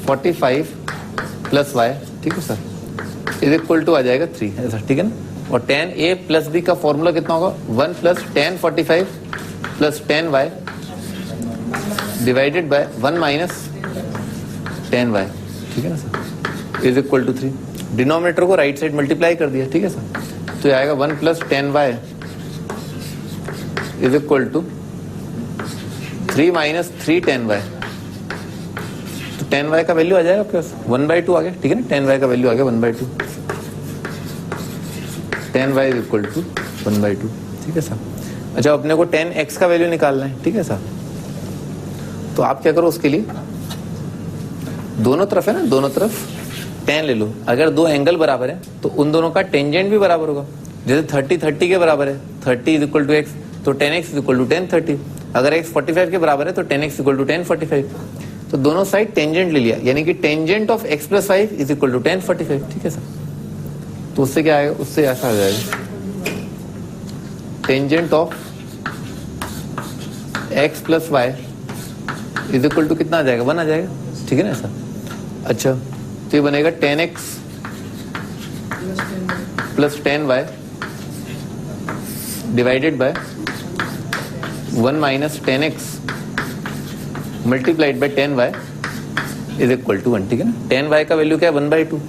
45 प्लस वाई। ठीक है सर, इज इक्वल टू आ जाएगा 3 ऐसा। ठीक है ना, और tan a प्लस b का फॉर्मूला कितना होगा, 1 plus tan 45 plus tan y divided by 1 minus tan y। ठीक है ना sir, is equal to 3। Denominator को राइट साइड मल्टीप्लाई कर दिया। ठीक है सर, तो ये आएगा 1 plus tan y is equal to 3 minus 3 tan y। तो tan y का वैल्यू आ जाएगा प्लस 1/2 आ गया। ठीक है ना, tan y का वैल्यू आ गया 1/2, tan y is equal to 1/2। ठीक है सर। अच्छा, अपने को tan x का वैल्यू निकालना है। ठीक है सर, तो आप क्या करो, उसके लिए दोनों तरफ है ना, दोनों तरफ tan ले लो। अगर दो एंगल बराबर है तो उन दोनों का टेंजेंट भी बराबर होगा। जैसे 30 के बराबर है, 30 इज इक्वल टू एक्स, तो tan x is equal to tan 30। अगर x 45 के बराबर है तो tan x equal to tan 45। तो दोनों साइड टेंजेंट ले लिया, यानी कि tangent of x plus 5 is equal to tan 45। ठीक है सर, तो उससे क्या आएगा, उससे ऐसा आ जाएगा, tangent of x plus y is equal to कितना आ जाएगा, 1 आ जाएगा। ठीक है ना सर। अच्छा, तो ये बनेगा tan x plus tan y divided by 1 minus tan x multiplied by tan y is equal to 1। ठीक है ना, tan y का वैल्यू क्या है 1/2,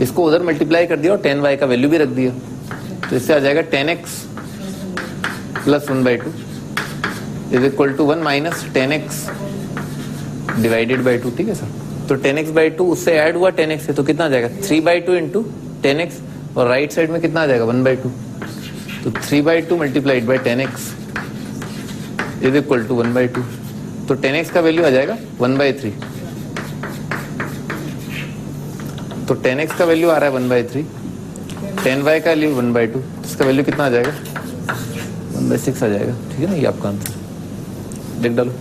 इसको उधर मल्टीप्लाई कर दिया और tan y का वैल्यू भी रख दिया, तो इससे आ जाएगा tan x plus 1/2 is equal to 1 minus tan x divided by 2। ठीक है सर, तो tan x बाई 2 उससे ऐड हुआ tan x से, तो कितना आ जाएगा 3/2 इंटू tan x, और राइट साइड में कितना आ जाएगा 1/2, तो 3/2 multiplied by tan x is equal to 1/2। तो tan x का वैल्यू आ जाएगा 1/3। तो tan x का वैल्यू आ रहा है 1/3, tan y का वैल्यू 1/2, इसका वैल्यू कितना आ जाएगा 1/6 आ जाएगा। ठीक है ना, ये आपका आंसर। लिख डालो।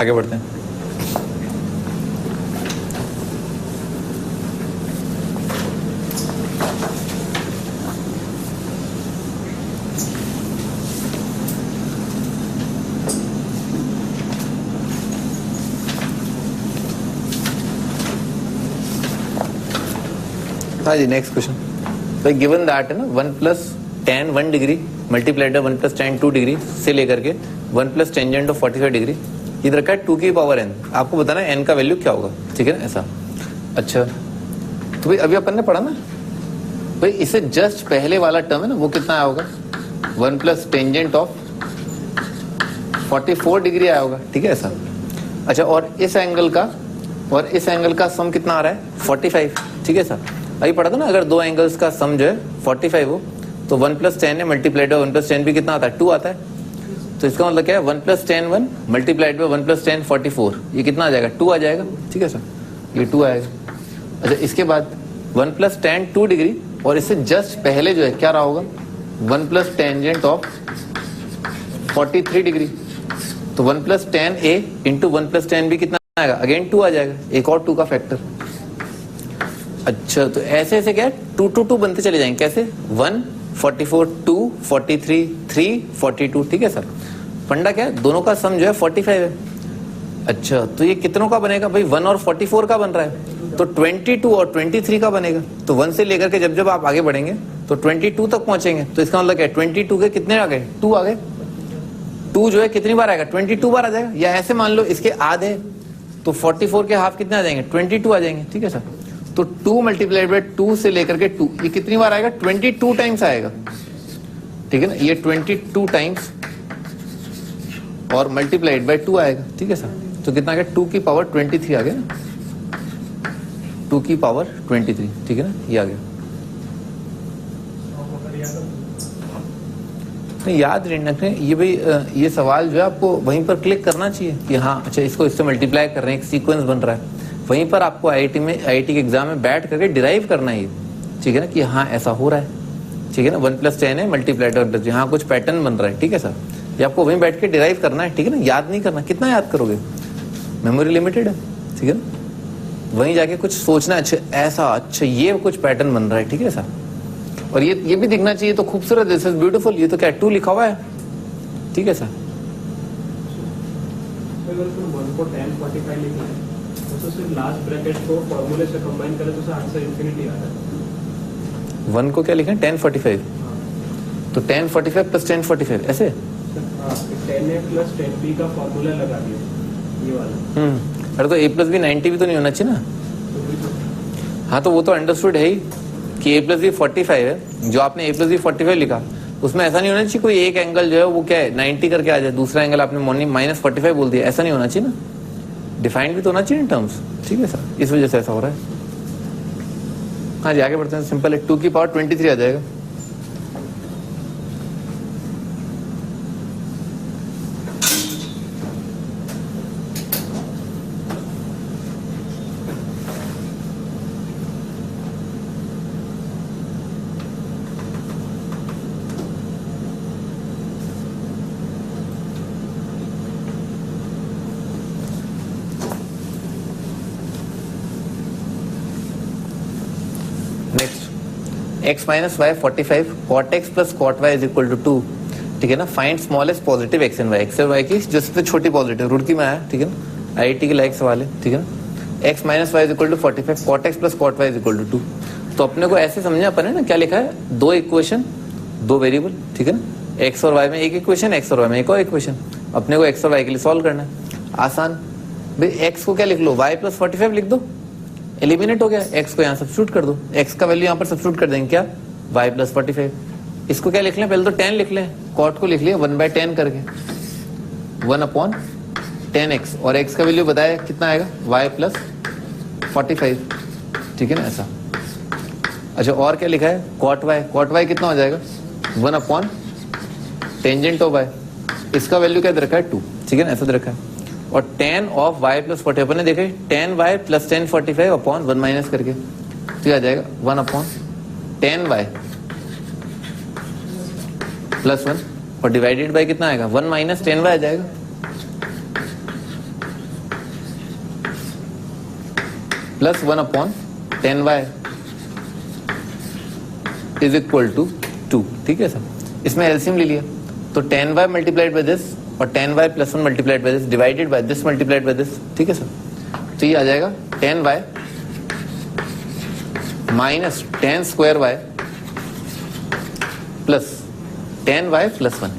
आगे बढ़ते हैं। हाँ जी, नेक्स्ट क्वेश्चन। भाई गिवन दैट है ना 1 + tan 1 degree multiplied by 1 + tan 2 degree से लेकर के 1 + टेंजेंट ऑफ 45 डिग्री, इधर रखा है 2 की पावर n। आपको बताना है n का वैल्यू क्या होगा, ठीक है ना, ऐसा। अच्छा तो भाई अभी अपन ने पढ़ा ना भाई, इससे जस्ट पहले वाला टर्म है ना, वो कितना आया होगा 1 + टेंजेंट ऑफ 44 डिग्री आया होगा, ठीक है ऐसा। अच्छा और इस एंगल का सम कितना आ रहा है 45, ठीक है सर। अभी पढ़ा था ना, अगर दो एंगल्स का सम जो है 45 हो तो 1 + tan है मल्टीप्लाइड बाय 1 + tan भी कितना आता है 2 आता है। तो इसका मतलब क्या है 1 + tan 1 मल्टीप्लाइड बाय 1 + tan 44, ये कितना आ जाएगा 2 आ जाएगा, ठीक है सर, ये 2 आएगा। अच्छा इसके बाद 1 + tan 2 डिग्री और इससे जस्ट पहले जो है क्या रहा होगा 1 + टेंजेंट ऑफ 43 डिग्री, तो 1 + tan a into 1 + tan b कितना आएगा, अगेन 2 आ जाएगा, एक और 2 का फैक्टर। अच्छा तो ऐसे ऐसे क्या है 2 2 2 बनते चले जाएंगे, कैसे 1 44 2 43 3 42, ठीक है सर। फंडा क्या है, दोनों का सम जो है 45 है। अच्छा तो ये कितनों का बनेगा भाई, 1 और 44 का बन रहा है, तो 22 और 23 का बनेगा। तो 1 से लेकर के जब जब आप आगे बढ़ेंगे तो 22 तक पहुंचेंगे, तो इसका मतलब क्या है 22 के कितने आ गए 2 आ गए। 2 जो है कितनी बार आएगा 22 बार आ जाएगा, या ऐसे मान लो इसके आधे, तो 44 के हाफ कितने आ जाएंगे 22 आ जाएंगे, ठीक है सर। तो 2 × 2 से लेकर के 2 ये कितनी बार आएगा 22 टाइम्स आएगा, ठीक है ना, ये 22 टाइम्स और मल्टीप्लाइड बाय 2 आएगा, ठीक है सर। तो कितना आ गया 2 की पावर 23 आ गया ना, 2 की पावर 23, ठीक है ना, ये आ गया। नहीं याद रखना ये भाई, ये सवाल जो है आपको वहीं पर क्लिक करना चाहिए कि हाँ अच्छा इसको इससे मल्टीप्लाई कर रहे हैं, एक सीक्वेंस बन रहा है, वहीं पर आपको आईआईटी के एग्जाम में बैठ करके डिराइव करना है, ठीक है ना, कि हाँ ऐसा हो रहा है, ठीक है ना। 1 + tan है मल्टीप्लाइड और यहाँ कुछ पैटर्न बन रहा है, ठीक है सर। ये आपको वहीं बैठ के डिराइव करना है, ठीक है ना, याद नहीं करना, कितना याद करोगे, मेमोरी लिमिटेड है, ठीक है ना। वहीं जाके कुछ सोचना, अच्छा ऐसा, अच्छा ये कुछ पैटर्न बन रहा है, ठीक है सर। और ये भी दिखना चाहिए, तो खूबसूरत, दिस इज ब्यूटीफुल, ये तो क्या 2 लिखा हुआ है, ठीक है सर। अगर 1 को tan 45 लिखना है तो सिर्फ लास्ट ब्रैकेट को फॉर्मूले से कंबाइन करें तो आंसर इंफिनिटी आता है। 1 को क्या लिखें tan 45, तो tan 45 + tan 45 ऐसे, tan a + tan b का फॉर्मूला लगा दिया ये वाला। अरे तो a + b 90 भी तो नहीं होना चाहिए ना। हाँ तो वो तो अंडरस्टूड है ही कि a + b 45 है, जो आपने a + b 45 लिखा उसमें ऐसा नहीं होना चाहिए कोई एक एंगल जो है वो क्या है 90 करके आ जाए, दूसरा एंगल आपने -45 बोल दिया, ऐसा नहीं होना चाहिए ना, डिफाइंड भी तो होना चाहिए इन टर्म्स, ठीक है सर, इस वजह से ऐसा हो रहा है। हाँ जी आगे बढ़ते हैं, सिंपल है, 2 की पावर 23 आ जाएगा। x - y 45 cot x + cot y = 2, ठीक है ना। Find smallest positive x and y, x और y की जो सबसे छोटी पॉजिटिव, रुड़की में आया, ठीक है ना, आईआईटी के लायक सवाल है, ठीक है ना। x - y = 45 cot x + cot y = 2। तो अपने को ऐसे समझना अपन है ना, क्या लिखा है, 2 इक्वेशन 2 वेरिएबल, ठीक है ना, x और y में एक इक्वेशन, x और y में एक और इक्वेशन, अपने को x और y के लिए सॉल्व करना है। आसान भाई, x को क्या लिख लो y + 45 लिख दो, एलिमिनेट हो गया, x को यहाँ सब्स्टिट्यूट कर दो, x का वैल्यू यहाँ पर सब्स्टिट्यूट कर देंगे, क्या y + 45। इसको क्या लिख लें, पहले तो tan लिख लें, cot को लिख लिया 1/10 करके, 1/10x, और x का वैल्यू बताया कितना आएगा y + 45, ठीक है ना ऐसा। अच्छा और क्या लिखा है cot y कितना हो जाएगा 1/टेंजेंट ऑफ y, इसका वैल्यू क्या दे रखा है 2, ठीक है ना, ऐसा दे रखा है। और tan ऑफ y + 40 अपन ने देखे tan y + tan 45 upon 1 minus करके, तो ये आ जाएगा 1/tan y + 1 और डिवाइडेड बाय कितना आएगा 1 - tan y आ जाएगा, plus 1/10y is equal to 2। ठीक है सर, इसमें एलसीएम ले लिया तो 10y मल्टीप्लाइड बाय दिस और 10y plus 1 multiplied by this divided by this multiplied by this. ठीक है सर, तो ये आ जाएगा 10y minus 10 square y plus 10y plus 1,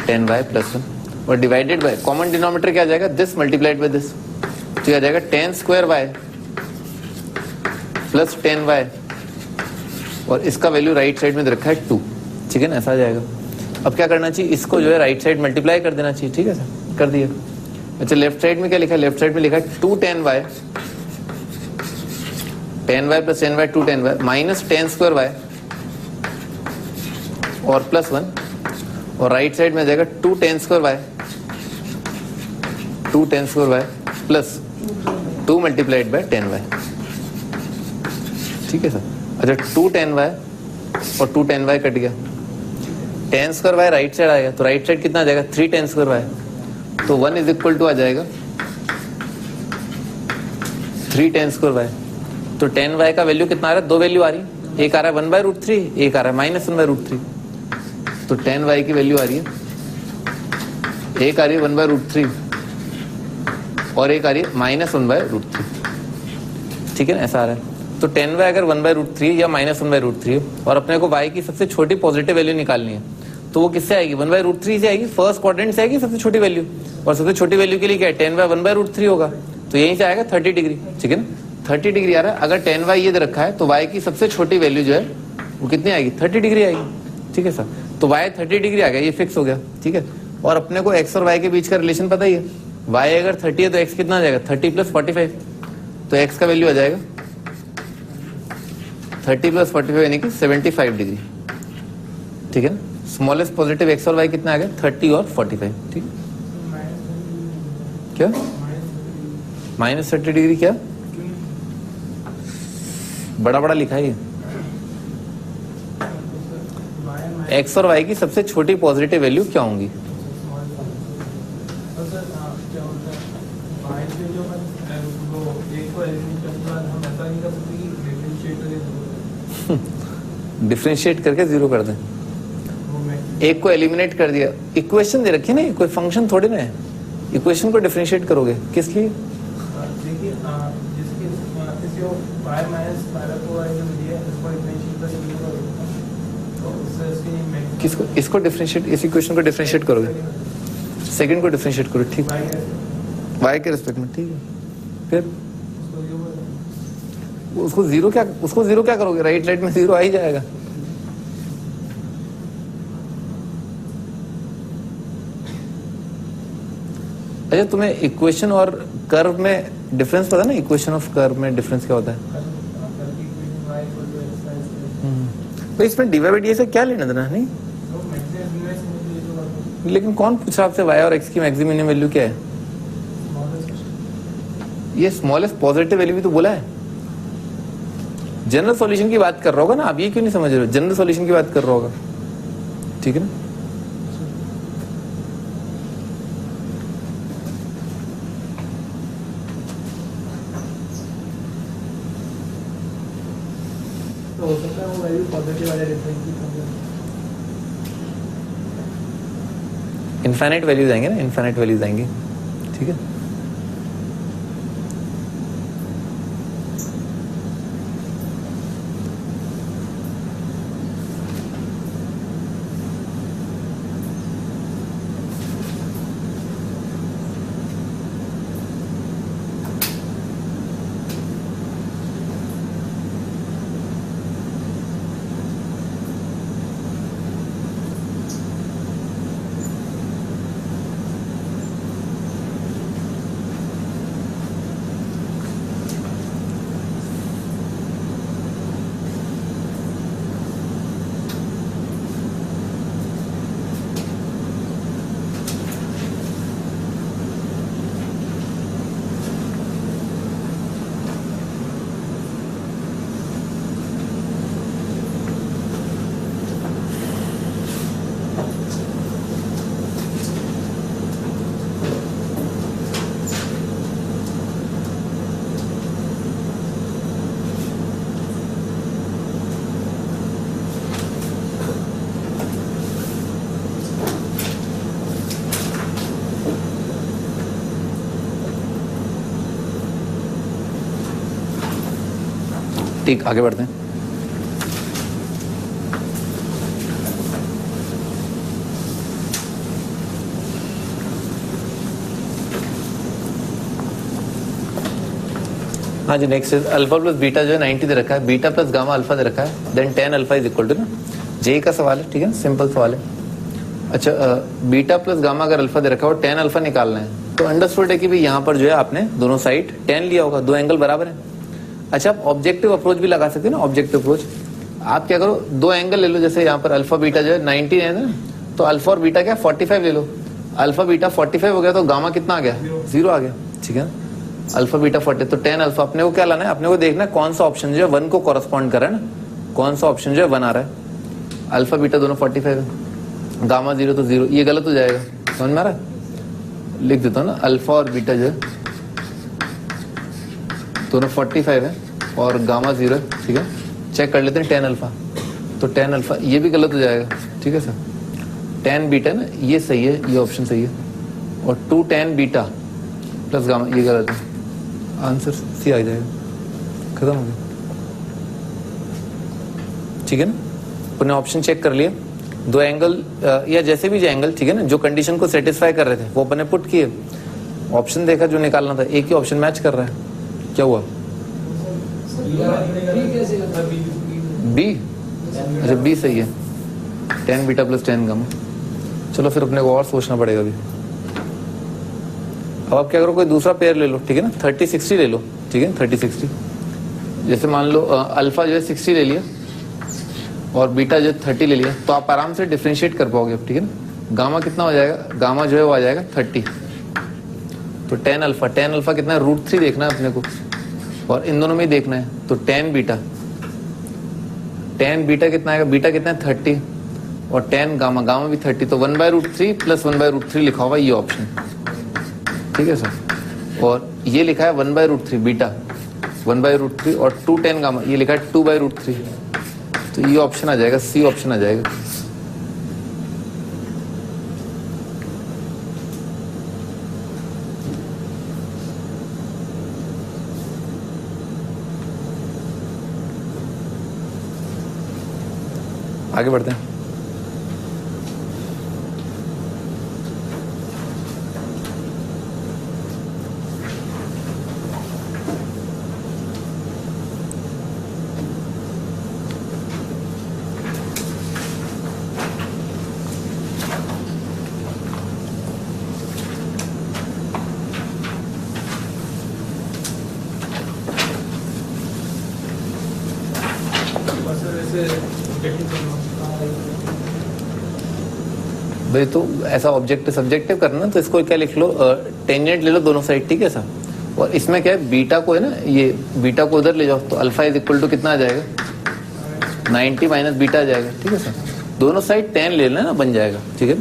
10y plus 1 और डिवाइडेड बाय कॉमन डिनोमिनेटर क्या आ जाएगा, दिस मल्टीप्लाइड बाय दिस, तो ये आ जाएगा 10 स्क्वायर y प्लस 10y और इसका वैल्यू राइट साइड में दे रखा है 2। ठीक है ना, ऐसा आ जाएगा। अब क्या करना चाहिए, इसको जो है राइट साइड मल्टीप्लाई कर देना चाहिए। ठीक है सर, कर दिया। अच्छा, लेफ्ट साइड में क्या लिखा है, लेफ्ट साइड में लिखा है 2 10y, 10y plus 10y 2 10y minus 10 square y और प्लस 1 और राइट साइड में आ जाएगा 2 10 square y, 2 10 square y plus 2 multiplied bye 10y। ठीक है सर। अच्छा, 2 10y और 2 10y कट गया, 10 स्क्वायर y राइट साइड आएगा तो राइट साइड कितना आ जाएगा, 3 10 स्क्वायर y, तो 1 इज इक्वल टू आ जाएगा 3 10 स्क्वायर y। तो 10y का वैल्यू कितना आ रहा है, दो वैल्यू आ रही है, एक आ रहा है 1/√3, एक आ रहा है माइनस 1/√3। तो 10y की वैल्यू आ रही है, एक आ रही है 1/√3 और एक आ रही है माइनस 1/√3। ठीक है ना, ऐसा आ रहा है। तो 10y अगर 1/√3 या माइनस 1/√3 और अपने को y की सबसे छोटी पॉजिटिव वैल्यू निकालनी है तो वो किससे आएगी, 1/√3 से आएगी, फर्स्ट क्वाड्रेंट से आएगी सबसे छोटी वैल्यू, और सबसे छोटी वैल्यू के लिए क्या है, 10y 1/√3 होगा, तो यहीं से आएगा 30 डिग्री। ठीक है ना, 30 डिग्री आ रहा है। अगर 10y ये दे रखा है तो y की सबसे छोटी वैल्यू जो है वो कितनी आएगी, 30 डिग्री आएगी। ठीक है सर, तो y 30 डिग्री आ गया, ये फिक्स हो गया। ठीक है, और अपने को x और y के बीच का रिलेशन पता ही है, y अगर 30 है तो x कितना आ जाएगा, 30 प्लस 45, तो x का वैल्यू आ जाएगा 30 प्लस 45 यानी कि 75 डिग्री। ठीक है ना, स्मॉलेस्ट पॉजिटिव x और y कितना आ गया, 30 और 45। ठीक, क्या माइनस 30 डिग्री, क्या बड़ा बड़ा लिखा है, x और y की सबसे छोटी पॉजिटिव वैल्यू क्या होंगी, डिफरेंशिएट करके जीरो कर दें, एक को एलिमिनेट कर दिया, इक्वेशन दे रखी है ना, कोई फंक्शन थोड़ी ना है, इक्वेशन को डिफरेंशिएट करोगे किस लिए, देखिए किसको, इसको डिफरेंशिएट, इस इक्वेशन को डिफरेंशिएट करोगे, सेकंड को डिफरेंशिएट करो। ठीक, y के रिस्पेक्ट में। ठीक है, फिर उसको जीरो क्या करोगे, राइट साइड में जीरो आ ही जाएगा। अच्छा, तुम्हें इक्वेशन और कर्व में डिफरेंस पता ना, इक्वेशन ऑफ कर्व में डिफरेंस क्या होता है, तो इसमें dy by dx से क्या लेना देना नहीं, लेकिन कौन पूछ रहा आपसे y और x की मैक्सिमम वैल्यू क्या है, ये स्मॉलेस्ट पॉजिटिव वैल्यू भी तो बोला है। जनरल सॉल्यूशन की बात कर रहा होगा ना, आप ये क्यों नहीं समझ रहे हो, जनरल सॉल्यूशन की बात कर रहा होगा। ठीक है ना, तो हो सकता है वो वैल्यू पॉजिटिव वाले डिफरेंस की इनफाइनाइट वैल्यूज आएंगे ना, इनफाइनाइट वैल्यूज आएंगे। ठीक है, ठीक, आगे बढ़ते हैं। हाँ जी, next is alpha plus beta जो है 90 दे रखा है, बीटा प्लस गामा अल्फा दे रखा है, then tan alpha is equal to ना, जे का सवाल है, ठीक है, सिंपल सवाल है। अच्छा, बीटा प्लस गामा अगर अल्फा दे रखा है और tan अल्फा निकालना है तो अंडरस्टूड है कि भाई यहाँ पर जो है आपने दोनों साइड tan लिया होगा, दो एंगल बराबर है। अच्छा, आप ऑब्जेक्टिव अप्रोच भी लगा सकते हैं ना, ऑब्जेक्टिव अप्रोच। आप क्या करो, दो एंगल ले लो, जैसे यहाँ पर अल्फा बीटा जो है 90 है ना, तो अल्फा और बीटा क्या 45 ले लो। अल्फा बीटा 45 हो गया तो गामा कितना आ गया, 0 आ गया, ठीक है। अल्फा बीटा 40, तो tan अल्फा अपने को क्या लाना है, अपने को देखना है कौन सा ऑप्शन जो है 1 को कॉरस्पॉन्ड कर रहा है ना, कौन सा ऑप्शन जो है 1 आ रहा है। अल्फा बीटा दोनों 45 है, गामा 0 तो 0, ये गलत हो जाएगा, समझ में आ रहा है। लिख देता हूँ ना, अल्फा और बीटा जो है दोनों 45 है और गामा 0 है, ठीक है। चेक कर लेते हैं tan अल्फा, तो tan अल्फा ये भी गलत हो जाएगा, ठीक है सर। tan बीटा ना ये सही है, ये ऑप्शन सही है, और 2 tan बीटा प्लस गामा ये गलत है, आंसर सी आ जाएगा, खत्म हो गया, ठीक है ना। पुनः ऑप्शन चेक कर लिया, दो एंगल या जैसे भी जो एंगल, ठीक है ना, जो कंडीशन को सेटिस्फाई कर रहे थे वो अपने पुट किए, ऑप्शन देखा जो निकालना था, एक ही ऑप्शन मैच कर रहा है, क्या हुआ बी, अच्छा बी सही है, tan beta plus tan gamma. चलो फिर अपने को और सोचना पड़ेगा अभी। अब आप क्या करो, कोई दूसरा पेयर ले लो, ठीक है ना, 30-60 ले लो, ठीक है, 30-60। जैसे मान लो अल्फा जो है 60 ले लिया और बीटा जो 30 ले लिया, तो आप आराम से डिफरेंशिएट कर पाओगे, ठीक है ना। गामा कितना हो जाएगा, गामा जो है वो आ जाएगा 30, तो tan अल्फा कितना है, √3 देखना है अपने को, और इन दोनों में ही देखना है, तो tan बीटा कितना आएगा, बीटा कितना है 30, और tan गामा भी 30, तो 1/√3 प्लस 1/√3 लिखा हुआ ये ऑप्शन, ठीक है सर। और ये लिखा है 1/√3 बीटा, 1/√3, और 2 tan गामा ये लिखा है 2/√3, तो ये ऑप्शन आ जाएगा, सी ऑप्शन आ जाएगा। आगे बढ़ते हैं। भाई तो ऐसा ऑब्जेक्टिव सब्जेक्टिव करना, तो इसको क्या लिख लो, टेंजेंट ले लो दोनों साइड, ठीक है सर। और इसमें क्या है, बीटा को है ना, ये बीटा को उधर ले जाओ, तो अल्फा इज इक्वल टू कितना आ जाएगा, 90 माइनस बीटा आ जाएगा, ठीक है सर। दोनों साइड tan ले लेना ना, बन जाएगा, ठीक है।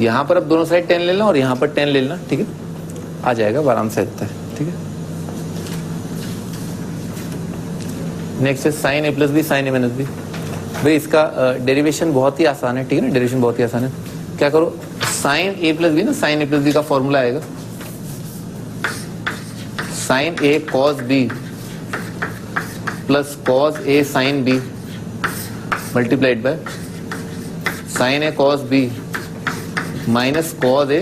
यहाँ पर अब दोनों साइड tan ले लेना और यहाँ पर tan ले लेना, ठीक है, आ जाएगा आराम से आता है, ठीक है। नेक्स्ट है sine a plus B sine a minus B. भाई इसका डेरिवेशन बहुत ही आसान है, ठीक है ना, डेरिवेशन बहुत ही आसान है। क्या करो, साइन a प्लस बी ना, साइन a प्लस बी का फॉर्मूला आएगा sine a cos b plus cos a sine b multiplied by sine a cos b minus cos a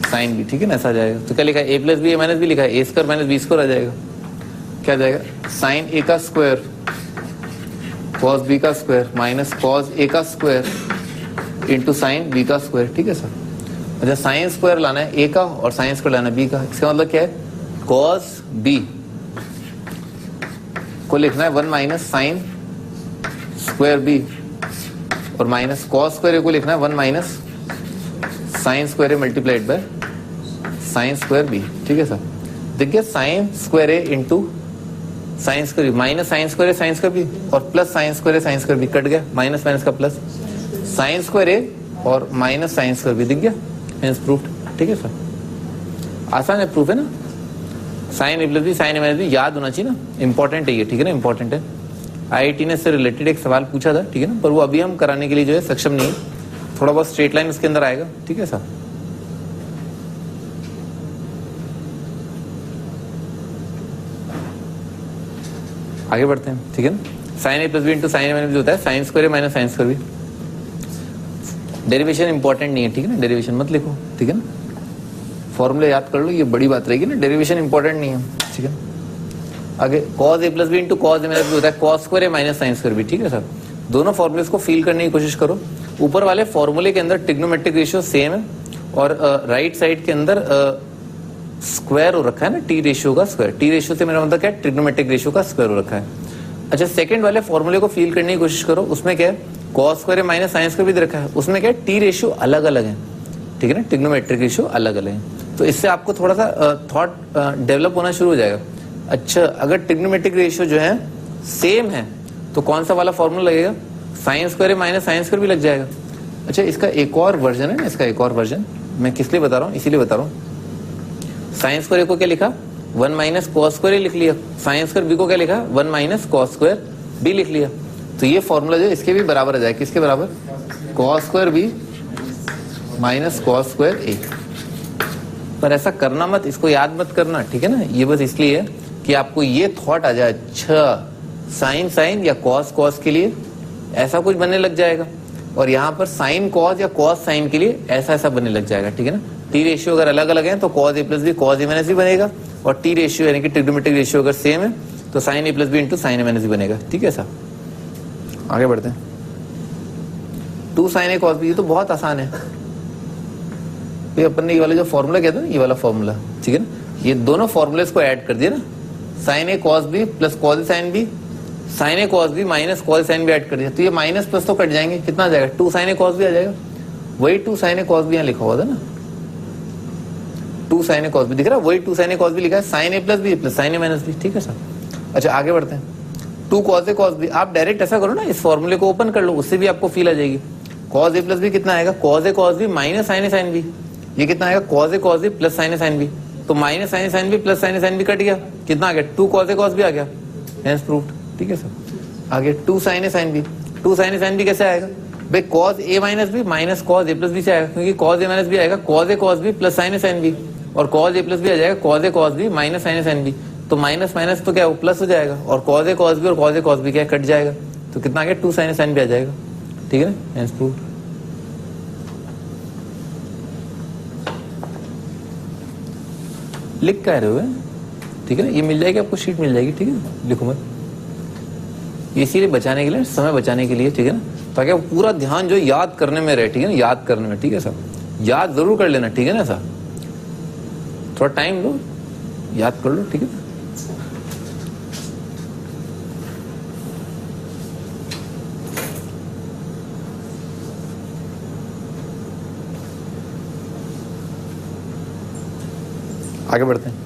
sine b, ठीक है ना, ऐसा आ जाएगा। तो क्या लिखा है, a plus B a minus B लिखा है, a square minus B square आ जाएगा, क्या आ जाएगा, साइन a का स्क्वायर कॉस b का स्क्वायर माइनस कॉस a का स्क्वायर इंटू साइन b का स्क्वायर, ठीक है सर। अच्छा, साइन स्क्वायर लाना है a का और साइन स्क्वायर लाना है b का, इसका मतलब क्या है, कॉस b को लिखना है 1 माइनस साइन स्क्वायर b, और माइनस कॉस स्क्वायर को लिखना है 1 minus sine square multiplied by sine square b, ठीक है सर। देखिए sine square a into sine square minus sine square b और plus sine square b, cut गया, माइनस माइनस का प्लस, साइन स्क्वायर a और माइनस साइन स्क्वायर b, दिख गया, हेंस प्रूफ्ड, ठीक है सर। आसान है, प्रूफ है ना। Sine a plus B sine a minus B याद होना चाहिए ना, इंपॉर्टेंट है ये, ठीक है ना, इंपॉर्टेंट है। IIT ने इससे रिलेटेड एक सवाल पूछा था, ठीक है ना, पर वो अभी हम कराने के लिए जो है सक्षम नहीं है, थोड़ा बहुत स्ट्रेट लाइन इसके अंदर आएगा, ठीक है सर। आगे बढ़ते हैं, ठीक है ना। साइन ए प्लस बी इंटू साइन ए माइनस बी होता है sine square A minus sine square B. Derivation important नहीं है, ठीक है ना, डेरिवेशन मत लिखो, ठीक है ना, फॉर्मूले याद कर लो, ये बड़ी बात रहेगी ना, डेरिवेशन इंपॉर्टेंट नहीं है, ठीक है। आगे cos A plus B into cos A minus B होता है cos square A minus sine square B, ठीक है सर। दोनों फॉर्मूलेस को फील करने की कोशिश करो। ऊपर वाले फॉर्मूले के अंदर ट्रिग्नोमेट्रिक रेशियो सेम है और राइट साइड के अंदर स्क्वायर हो रखा है ना, टी रेशियो का स्क्वायर। टी रेशियो से मेरा मतलब क्या है, ट्रिग्नोमेट्रिक रेशियो का स्क्वायर हो रखा है। अच्छा, सेकंड वाले फॉर्मूले को फील करने की कोशिश करो। उसमें क्या है, cos square minus sine square भी दे रखा है। उसमें क्या है, टी रेशियो अलग अलग है, ठीक है ना, ट्रिग्नोमेट्रिक रेशियो अलग अलग है। तो इससे आपको थोड़ा सा थॉट डेवलप होना शुरू हो जाएगा। अच्छा, अगर ट्रिग्नोमेट्रिक रेशियो जो है सेम है तो कौन सा वाला फॉर्मूला लगेगा, sign square minus sine square भी लग जाएगा। अच्छा, इसका एक और वर्जन है ना, इसका एक और वर्जन मैं किस लिए बता रहा हूँ, इसीलिए बता रहा हूँ। साइन स्क्वायर को क्या लिखा, 1 माइनस कॉस स्क्वायर लिख लिया। साइन स्क्वायर बी को क्या लिखा, 1 माइनस कॉस स्क्वायर बी लिख लिया। तो ये फॉर्मूला जो इसके भी बराबर आ जाए, किसके बराबर, cos square B minus cos square A. पर ऐसा करना मत, इसको याद मत करना, ठीक है ना। ये बस इसलिए है कि आपको ये थॉट आ जाए, अच्छा साइन साइन या कॉस कॉस के लिए ऐसा कुछ बनने लग जाएगा, और यहाँ पर साइन कॉस या कॉस साइन के लिए ऐसा ऐसा बनने लग जाएगा, ठीक है ना। टी रेशियो अगर अलग अलग है तो cos A plus B cos A minus B बनेगा, और टी रेशियो यानी कि ट्रिग्नोमेट्रिक रेशियो अगर सेम है तो साइन ए प्लस बी इंटू साइन ए माइनस बी बनेगा, ठीक है सर। आगे बढ़ते हैं। 2 साइन ए कॉस बी, ये तो बहुत आसान है। ये अपन ने ये वाला जो फॉर्मूला कहते हैं ना, ये वाला फॉर्मूला, ठीक है ना, ये दोनों फॉर्मूलेस को ऐड कर दिया ना, sine A cos B plus cos A sign B, sine A cos B minus cos A sine B Ed कर दिया, तो ये माइनस प्लस तो कट जाएंगे, कितना आ जाएगा, 2 साइन ए कॉस बी आ जाएगा। वही 2 साइन ए कॉस बी यहाँ लिखा हुआ था ना, 2 साइन ए कॉस बी दिख रहा है, वही 2 साइन ए कॉस बी लिखा है, साइन ए प्लस बी प्लस साइन ए माइनस बी, ठीक है सर। अच्छा, आगे बढ़ते हैं। 2 कॉस ए कॉस बी, आप डायरेक्ट ऐसा करो ना, इस फॉर्मूले को ओपन कर लो, उससे भी आपको फील आ जाएगी। कॉस ए प्लस बी कितना आएगा, cos A cos B minus sine A sine B, ये कितना आएगा, cos A cos B plus sign A sine B. तो माइनस साइन ए साइन बी प्लस साइन ए साइन बी कट गया, कितना आ गया, 2 कॉस ए कॉस बी आ गया, हेंस प्रूव्ड, ठीक है सर। आगे 2 साइन ए साइन बी, 2 साइन ए साइन बी कैसे आएगा भाई, cos A minus B minus cos A plus B से आएगा, क्योंकि कॉस ए माइनस बी आएगा cos A cos B plus sign A sine B, और कॉस ए प्लस बी आ जाएगा cos A cos B minus sine A sine B. तो माइनस माइनस तो क्या है, प्लस हो जाएगा, और कॉस ए कॉस बी और कॉस ए कॉस बी क्या कट जाएगा, तो कितना आ गया, 2 साइन ए साइन बी आ जाएगा, ठीक है ना, हेंस प्रूव्ड। लिख क्या रहे हो, ठीक है ना, ये मिल जाएगी आपको, शीट मिल जाएगी, ठीक है, लिखो मत, इसीलिए बचाने के लिए, समय बचाने के लिए, ठीक है ना, ताकि आप पूरा ध्यान जो याद करने में रहे, ठीक है ना, याद करने में, ठीक है सर, याद जरूर कर लेना, ठीक है ना सर, थोड़ा टाइम लो, याद कर लो, ठीक है ना। आगे बढ़ते हैं।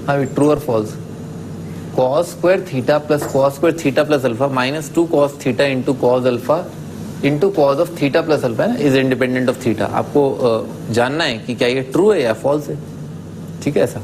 हाँ, ट्रू और false, cos square theta plus cos square theta plus alpha minus 2 cos theta into cos alpha into cos of theta plus alpha है, इज इंडिपेंडेंट ऑफ थीटा। आपको जानना है कि क्या ये ट्रू है या फॉल्स है, ठीक है ऐसा।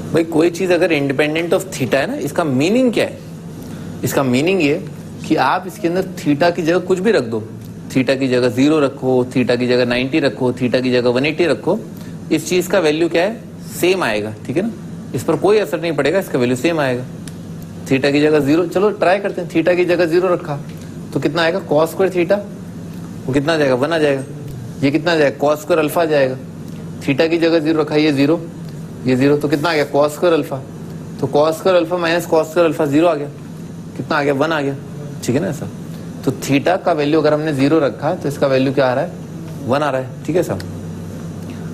भाई कोई चीज अगर इंडिपेंडेंट ऑफ थीटा है ना, इसका मीनिंग क्या है, इसका मीनिंग ये कि आप इसके अंदर थीटा की जगह कुछ भी रख दो, थीटा की जगह 0 रखो, थीटा की जगह 90 रखो, थीटा की जगह 180 रखो, इस चीज का वैल्यू क्या है, सेम आएगा, ठीक है ना, इस पर कोई असर नहीं पड़ेगा, इसका वैल्यू सेम आएगा। थीटा की जगह 0, चलो ट्राई करते हैं, थीटा की जगह 0 रखा तो कितना आएगा, कॉस स्क्वायर थीटा, वो कितना आ जाएगा, 1 आ जाएगा। ये कितना आ जाएगा, कॉस स्क्वायर अल्फा आ जाएगा। थीटा की जगह 0 रखा, ये 0, ये 0, तो कितना आ गया, कॉस स्क्वायर अल्फा, तो cos square alpha minus cos square alpha 0 आ गया, कितना आ गया, 1 आ गया, ठीक है ना सर। तो थीटा का वैल्यू अगर हमने 0 रखा तो इसका वैल्यू क्या आ रहा है, 1 आ रहा है, ठीक है सर।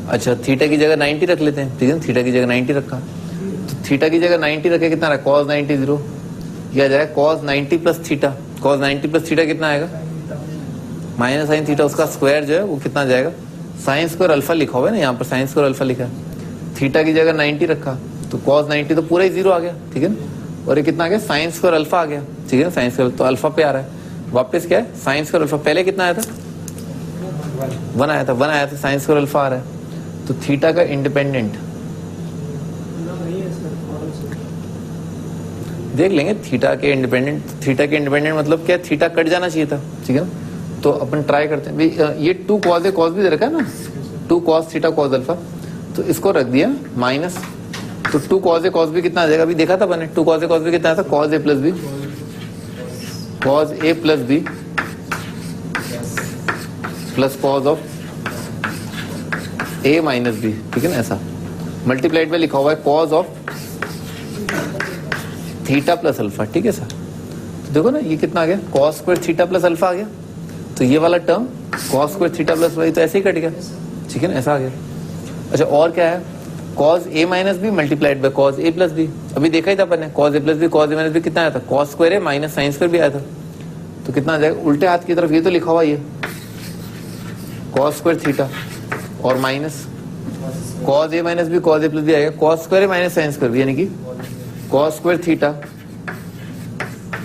अच्छा, थीटा की जगह 90 रख लेते हैं, ठीक है, थीटा की जगह 90 रखा, तो थीटा की जगह 90 रखे कितना रहा, कॉस 90 0, यह आ जाएगा cos 90 plus theta, cos 90 plus theta कितना आएगा, माइनस साइन थीटा, उसका स्क्वायर जो है वो कितना जाएगा, साइन स्क्वायर अल्फा लिखा हुआ है ना, यहाँ पर साइन स्क्वायर अल्फा लिखा है। थीटा की जगह 90 रखा तो कॉस 90 तो पूरा ही 0 आ गया, ठीक है ना, और ये कितना आ गया साइन स्क्वायर अल्फा आ गया, ठीक है ना, साइन स्क्वायर तो अल्फा पे आ रहा है, वापस क्या है साइन स्क्वायर अल्फा, पहले कितना आया था 1 आया था, 1 आया था, साइन स्क्वायर अल्फा आ रहा है, तो थीटा का इंडिपेंडेंट देख लेंगे, थीटा के इंडिपेंडेंट मतलब क्या, थीटा कट जाना चाहिए था, ठीक है ना, तो अपन ट्राई करते हैं भाई, ये 2 cos ए cos भी दे रखा है ना, 2 cos थीटा cos अल्फा, तो इसको रख दिया माइनस, तो 2 cos ए cos भी कितना आ जाएगा, अभी देखा था मैंने, 2 cos ए cos भी कितना आया था, cos A plus B plus cos of A minus B, ठीक है ना, ऐसा मल्टीप्लाइड में लिखा हुआ है cos of theta plus alpha, ठीक है सर, तो देखो ना ये कितना आ गया cos square theta plus alpha आ गया, तो ये वाला term cos square theta plus Y तो ऐसे ही कट गया, ठीक है ना, ऐसा आ गया। अच्छा और क्या है, cos a minus B multiplied by cos a plus B, अभी देखा ही था अपन ने, cos a plus B cos a minus B कितना आया था, cos स्क्वायर है माइनस साइन स्क्वायर भी आया था, तो कितना आ जाएगा, उल्टे हाथ की तरफ ये तो लिखा हुआ ये cos स्क्वायर थीटा और minus cos a minus B cos a plus B आएगा, cos स्क्वायर है माइनस साइन स्क्वायर भी, यानी कि cos square theta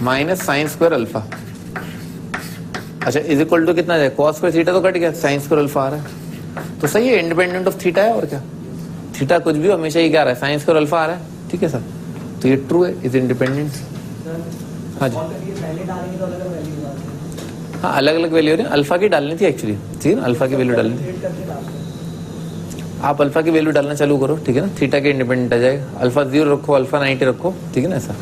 minus sine square alpha, अच्छा इज इक्वल टू कितना जाए, cos स्क्वायर थीटा तो कट गया, साइन स्क्वायर अल्फा आ रहा है, तो सही है, इंडिपेंडेंट ऑफ थीटा है, और क्या, थीटा कुछ भी हमेशा ही क्या आ रहा है, साइन स्क्वायर अल्फा आ रहा है, ठीक है सर, तो ये ट्रू है, इज इंडिपेंडेंट। हाँ जी, हाँ अलग अलग वैल्यू है, अल्फा की डालनी थी एक्चुअली, ठीक है ना, अल्फा की वैल्यू डालनी थी, आप अल्फा की वैल्यू डालना चालू करो, ठीक है ना, थीटा के इंडिपेंडेंट आ जाएगा, अल्फा 0 रखो, अल्फा 90 रखो, ठीक है ना, ऐसा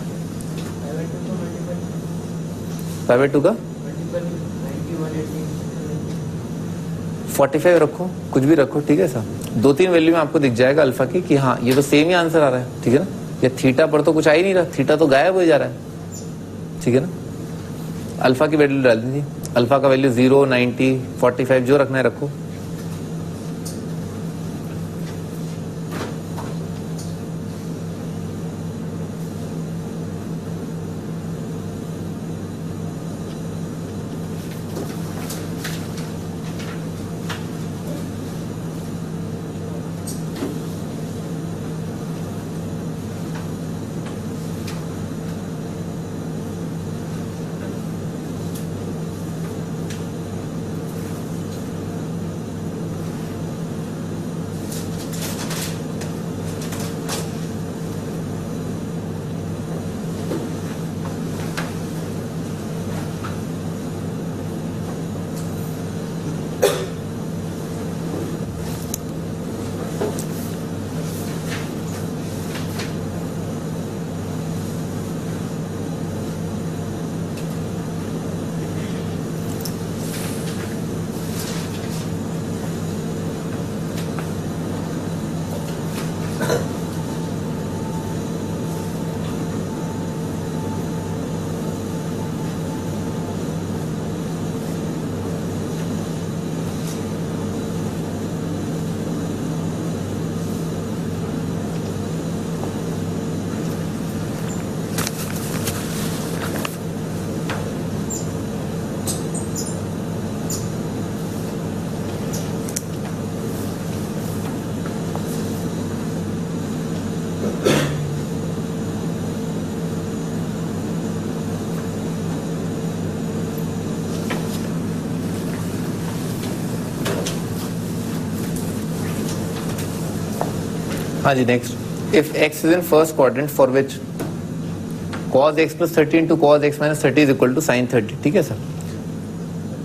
5/2 का 45 रखो, कुछ भी रखो, ठीक है सर, 2-3 वैल्यू में आपको दिख जाएगा अल्फा की कि हाँ ये तो सेम ही आंसर आ रहा है, ठीक है ना, या थीटा पर तो कुछ आ ही नहीं रहा, थीटा तो गायब हो जा रहा है, ठीक है ना, अल्फा की वैल्यू डाल दीजिए, अल्फा का वैल्यू 0, 90, 45 जो रखना है रखो। हाँ जी, next, if x is in first quadrant for which cos x plus 30 into cos x minus 30 is equal to sine 30, ठीक है सर,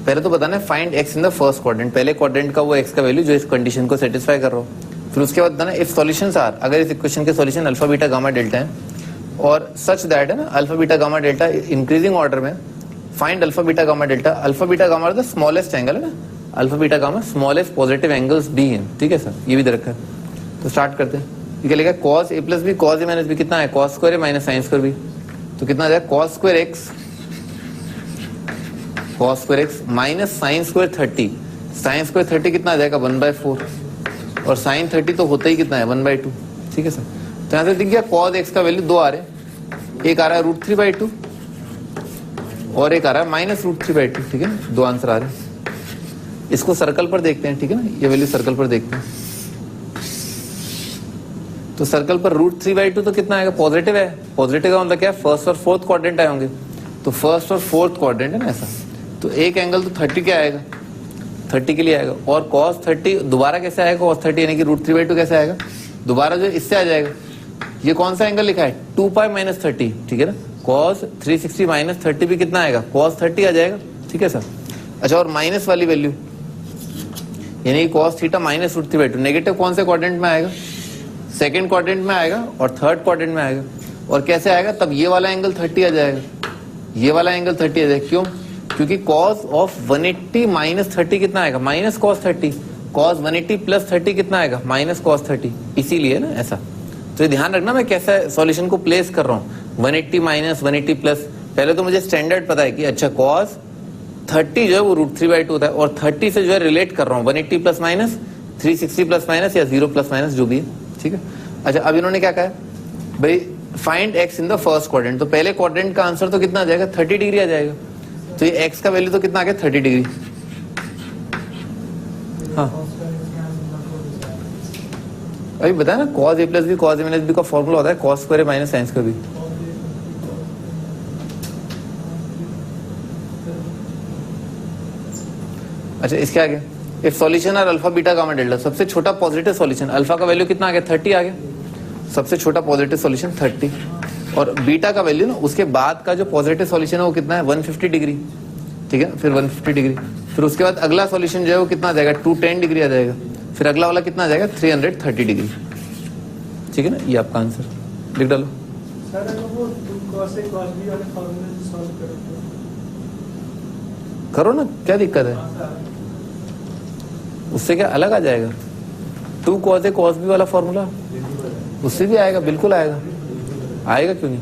पहले तो बताना है find x in the first quadrant, पहले क्वाड्रेंट का वो x का वैल्यू जो इस कंडीशन को सेटिस्फाई कर रहा हो, फिर उसके बाद बताना इफ सॉल्यूशंस आर, अगर इस इक्वेशन के solution alpha beta gamma delta है और सच दैट है ना alpha beta gamma delta increasing order में, find alpha beta gamma delta, alpha beta gamma the smallest angle है ना, alpha beta gamma smallest positive angles be हैं, ठीक है सर, ये भी दे रखा है, तो स्टार्ट करते हैं, ये क्या लिखा है cos a plus B cos a minus B कितना है, cos स्क्वायर है माइनस साइन स्क्वायर बी, तो कितना आ जाएगा cos square x minus sine square 30, sine square 30 कितना आ जाएगा 1/4 और साइन 30 तो होता ही कितना है 1/2, ठीक है सर, तो यहाँ से दिख गया cos x का वैल्यू 2 आ रहे हैं, एक आ रहा है √3/2 और एक आ रहा है -√3/2, ठीक है ना, 2 आंसर आ रहे हैं, इसको सर्कल पर देखते हैं, ठीक है ना, ये वैल्यू सर्कल पर देखते हैं, तो सर्कल पर √3/2 तो कितना आएगा, पॉजिटिव है। पॉजिटिव का मतलब क्या है, फर्स्ट और फोर्थ क्वाड्रेंट आए होंगे, तो फर्स्ट और फोर्थ क्वाड्रेंट है ना ऐसा। तो एक एंगल तो 30 क्या आएगा, 30 के लिए आएगा। और cos 30 दोबारा कैसे आएगा, cos 30 यानी कि √3/2 कैसे आएगा, दोबारा जो इससे आ जाएगा। ये कौन सा एंगल लिखा है, 2π - 30, ठीक है ना। cos 360 - 30 भी कितना आएगा, cos 30 आ जाएगा, ठीक है सर। अच्छा, और माइनस वाली वैल्यू यानी cos थीटा माइनस √3/2 नेगेटिव कौन से क्वाड्रेंट में आएगा, सेकेंड क्वाड्रेंट में आएगा और थर्ड क्वाड्रेंट में आएगा। और कैसे आएगा, तब ये वाला एंगल 30 आ जाएगा, ये वाला एंगल 30 आ जाएगा। क्यों, क्योंकि cos ऑफ 180 - 30 कितना आएगा, माइनस cos 30। cos 180 + 30 कितना आएगा, माइनस cos 30। इसीलिए ना ऐसा। तो ये ध्यान रखना मैं कैसा सॉल्यूशन को प्लेस कर रहा हूँ, 180 - 180 प्लस। पहले तो मुझे स्टैंडर्ड पता है कि अच्छा cos 30 जो है वो √3/2 होता है, और 30 से जो है रिलेट कर रहा हूँ 180 ± 360 ± या 0 ± जो भी है, ठीक है। अच्छा, अब इन्होंने क्या कहा है भाई, find x in the first quadrant. तो पहले क्वाड्रेंट का आंसर तो कितना आ जाएगा, 30 डिग्री आ जाएगा। तो ये x का वैल्यू तो कितना आ गया, 30 डिग्री। हाँ अभी बताया ना, cos a + b cos a - b का फॉर्मूला होता है cos square - sin square b। अच्छा, इसके आगे if solution are alpha beta gamma delta, सबसे छोटा पॉजिटिव सॉल्यूशन अल्फा का वैल्यू कितना आ गया, 30 आ गया, सबसे छोटा पॉजिटिव सॉल्यूशन 30। और बीटा का वैल्यू ना उसके बाद का जो पॉजिटिव सॉल्यूशन है वो कितना है, 150 डिग्री, ठीक है। फिर 150 डिग्री, फिर उसके बाद अगला सॉल्यूशन जो है वो कितना आ जाएगा, 210 डिग्री आ जाएगा। फिर अगला वाला कितना आ जाएगा, 330 डिग्री, ठीक है ना। ये आपका आंसर लिख डालो। सर अगर वो cos A cos B वाले फॉर्मूले से सॉल्व करो करो ना, क्या दिक्कत है, उससे क्या अलग आ जाएगा। 2 cos A cos B वाला फॉर्मूला उससे भी आएगा, बिल्कुल आएगा, आएगा क्यों नहीं।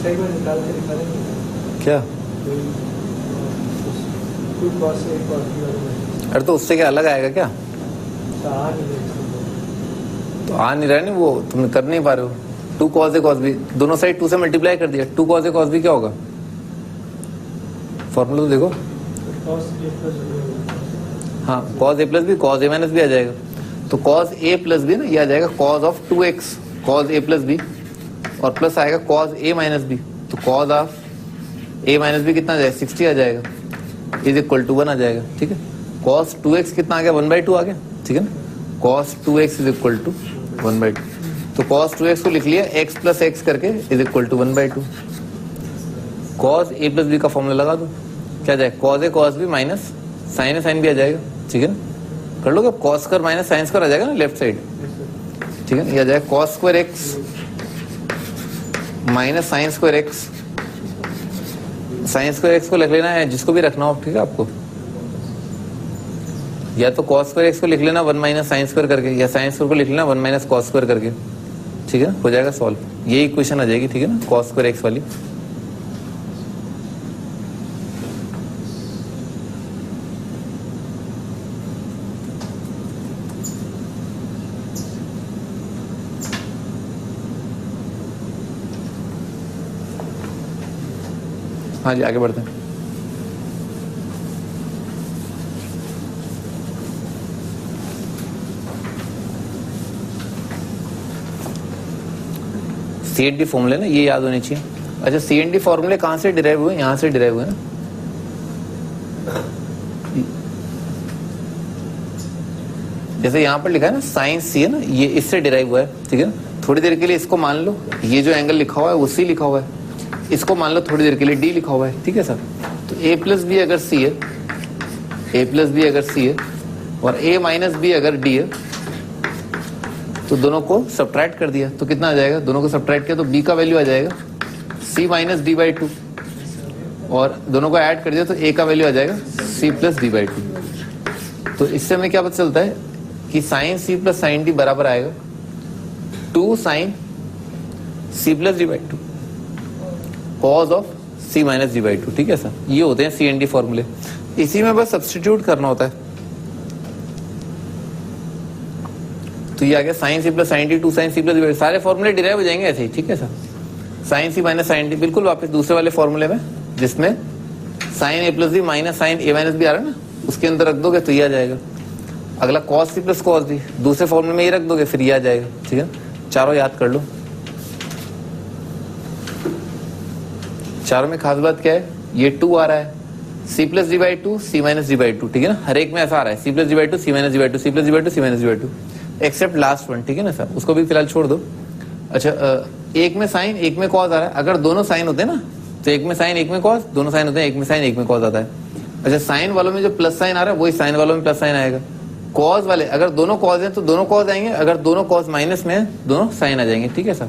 सही में निकाल के निकालेंगे क्या, 2 cos A cos B वाले अरे तो उससे क्या अलग आएगा क्या, आ नहीं रहे। तो आ नहीं रहा, नहीं वो तुम कर नहीं पा रहे हो। 2 cos A cos B दोनों साइड 2 से मल्टीप्लाई कर दिया, 2 cos A cos B क्या होगा, फॉर्मूला तो देखो। cos A plus B हाँ, cos A + b cos A - b आ जाएगा। तो cos A + b ना ये आ जाएगा cos of 2x cos A + b, और प्लस आएगा cos A - b, तो cos ऑफ A - b कितना आ जाएगा, 60 आ जाएगा, इज इक्वल टू 1 आ जाएगा, ठीक है। cos 2x कितना आ गया, 1/2 आ गया, ठीक है ना। cos 2x is equal to 1/2, तो cos 2x को लिख लिया x + x करके is equal to 1/2। cos A + b का फॉर्मूला लगा दो, क्या जाएगा, cos A cos b minus sin A sin b आ जाएगा, ठीक है ना। कर लोगे, cos square minus sin square आ जाएगा ना लेफ्ट साइड, ठीक है। ये आ जाएगा cos square x minus sin square x। sin square x को लिख लेना है जिसको भी रखना हो, ठीक है आपको, या तो cos स्क्वायर x को लिख लेना 1 - sin स्क्वायर करके, या sin स्क्वायर को लिख लेना 1 - cos स्क्वायर करके, ठीक है, हो जाएगा सॉल्व। यही इक्वेशन आ जाएगी, ठीक है ना, cos स्क्वायर x वाली। हाँ जी आगे बढ़ते हैं। CNT फॉर्मूले ना ये याद होने चाहिए। अच्छा CNT फॉर्मूले कहाँ से डिराइव हुए? यहाँ से डिराइव हुए ना। जैसे यहाँ पर लिखा है ना साइन सी है ना, ये इससे डिराइव हुआ है, ठीक है ना। थोड़ी देर के लिए इसको मान लो, ये जो एंगल लिखा हुआ है वो सी लिखा हुआ है, इसको मान लो थोड़ी देर के लिए डी लिखा हुआ है, ठीक है सर। तो a प्लस बी अगर सी है, a प्लस बी अगर सी है और a माइनस बी अगर डी है, तो दोनों को सब्ट्रैक्ट कर दिया तो कितना आ जाएगा? दोनों को सब्ट्रैक्ट किया तो b का वैल्यू आ जाएगा c minus D by two, और दोनों को ऐड कर दिया तो a का वैल्यू आ जाएगा c plus D by two. तो इससे हमें क्या पता चलता है कि साइन सी प्लस साइन डी बराबर आएगा 2 sine C plus D by two cos of c minus D by two, ठीक है सर। ये होते हैं CNT फॉर्मूले, इसी में बस सब्स्टिट्यूट करना होता है। तो ये आ गया sine C plus sine d 2 sine C plus D by two. सारे फॉर्मूले डिराइव हो जाएंगे ऐसे ही, ठीक है सर। साइन सी माइनस साइन डी, बिल्कुल वापस दूसरे वाले फॉर्मूले में जिसमें साइन ए प्लस बी माइनस साइन ए माइनस बी आ रहा है ना, उसके अंदर रख दोगे तो ये आ जाएगा। अगला कॉस सी प्लस कॉस डी, दूसरे फॉर्मूले में ये रख दोगे फिर ये आ जाएगा, ठीक है। चारों याद कर लो। चारों में खास बात क्या है? ये 2 आ रहा है, c plus D by two c minus D by two, ठीक है ना। हर एक में ऐसा आ रहा है c plus D by two c minus D by two, c plus D by two c minus D by two, except last one, ठीक है ना सर। उसको भी फिलहाल छोड़ दो। अच्छा एक में साइन एक में कॉस आ रहा है। अगर दोनों साइन होते हैं ना तो एक में साइन एक में कॉस, दोनों साइन होते हैं एक में साइन एक में कॉस आता है। अच्छा साइन वालों में जो प्लस साइन आ रहा है वही साइन वालों में प्लस साइन आएगा। कॉस वाले अगर दोनों कॉस हैं तो दोनों कॉस आएंगे, अगर दोनों कॉस माइनस में है दोनों साइन आ जाएंगे, ठीक है सर।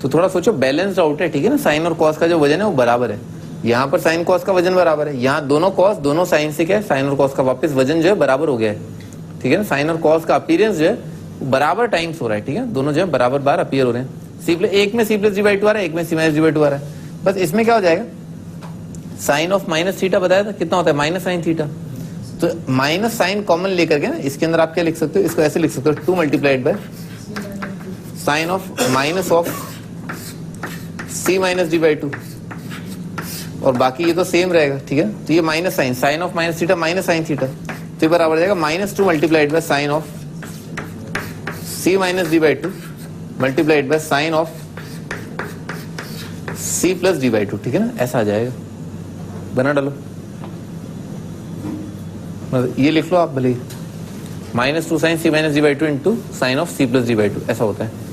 तो थोड़ा सोचो, बैलेंस्ड आउट है, ठीक है ना। साइन और कॉस का जो वजन है वो बराबर है। यहाँ पर साइन कॉस का वजन बराबर है, यहाँ दोनों कॉस दोनों साइन से क्या है, साइन और कॉस का वापस वजन जो है बराबर हो गया है, ठीक है ना। साइन और कॉस का अपीयरेंस जो है बराबर टाइम्स हो रहा है, ठीक है। दोनों जो है बराबर बार अपीयर हो रहे हैं। एक में C plus D by two आ रहा है, एक में C minus D by two आ रहा है। बस इसमें क्या हो जाएगा, साइन ऑफ माइनस थीटा बताया था कितना होता है, माइनस साइन थीटा। तो माइनस साइन कॉमन लेकर के ना इसके अंदर आप क्या लिख सकते हो, इसको ऐसे लिख सकते हो 2 multiplied by sine of minus of c minus D by two, और बाकी ये तो सेम रहेगा, ठीक है। तो ये minus sine, sine of minus theta minus sine theta, तो ये बराबर जाएगा -2 multiplied by sine of c minus D by two multiplied by sine of C plus D by two, ठीक है ना। ऐसा आ जाएगा, बना डालो, मतलब ये लिख लो आप भले, -2 sine C minus D by two into sine of C plus D by two, ऐसा होता है।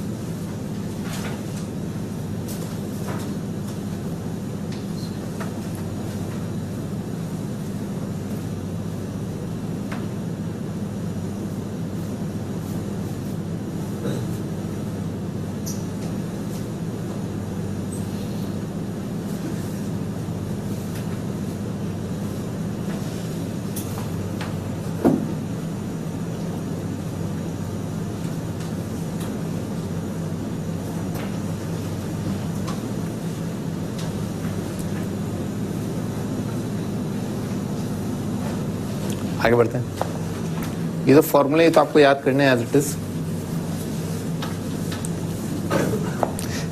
आगे बढ़ते हैं। ये तो फॉर्मूले तो आपको याद करने हैं एज इट इज।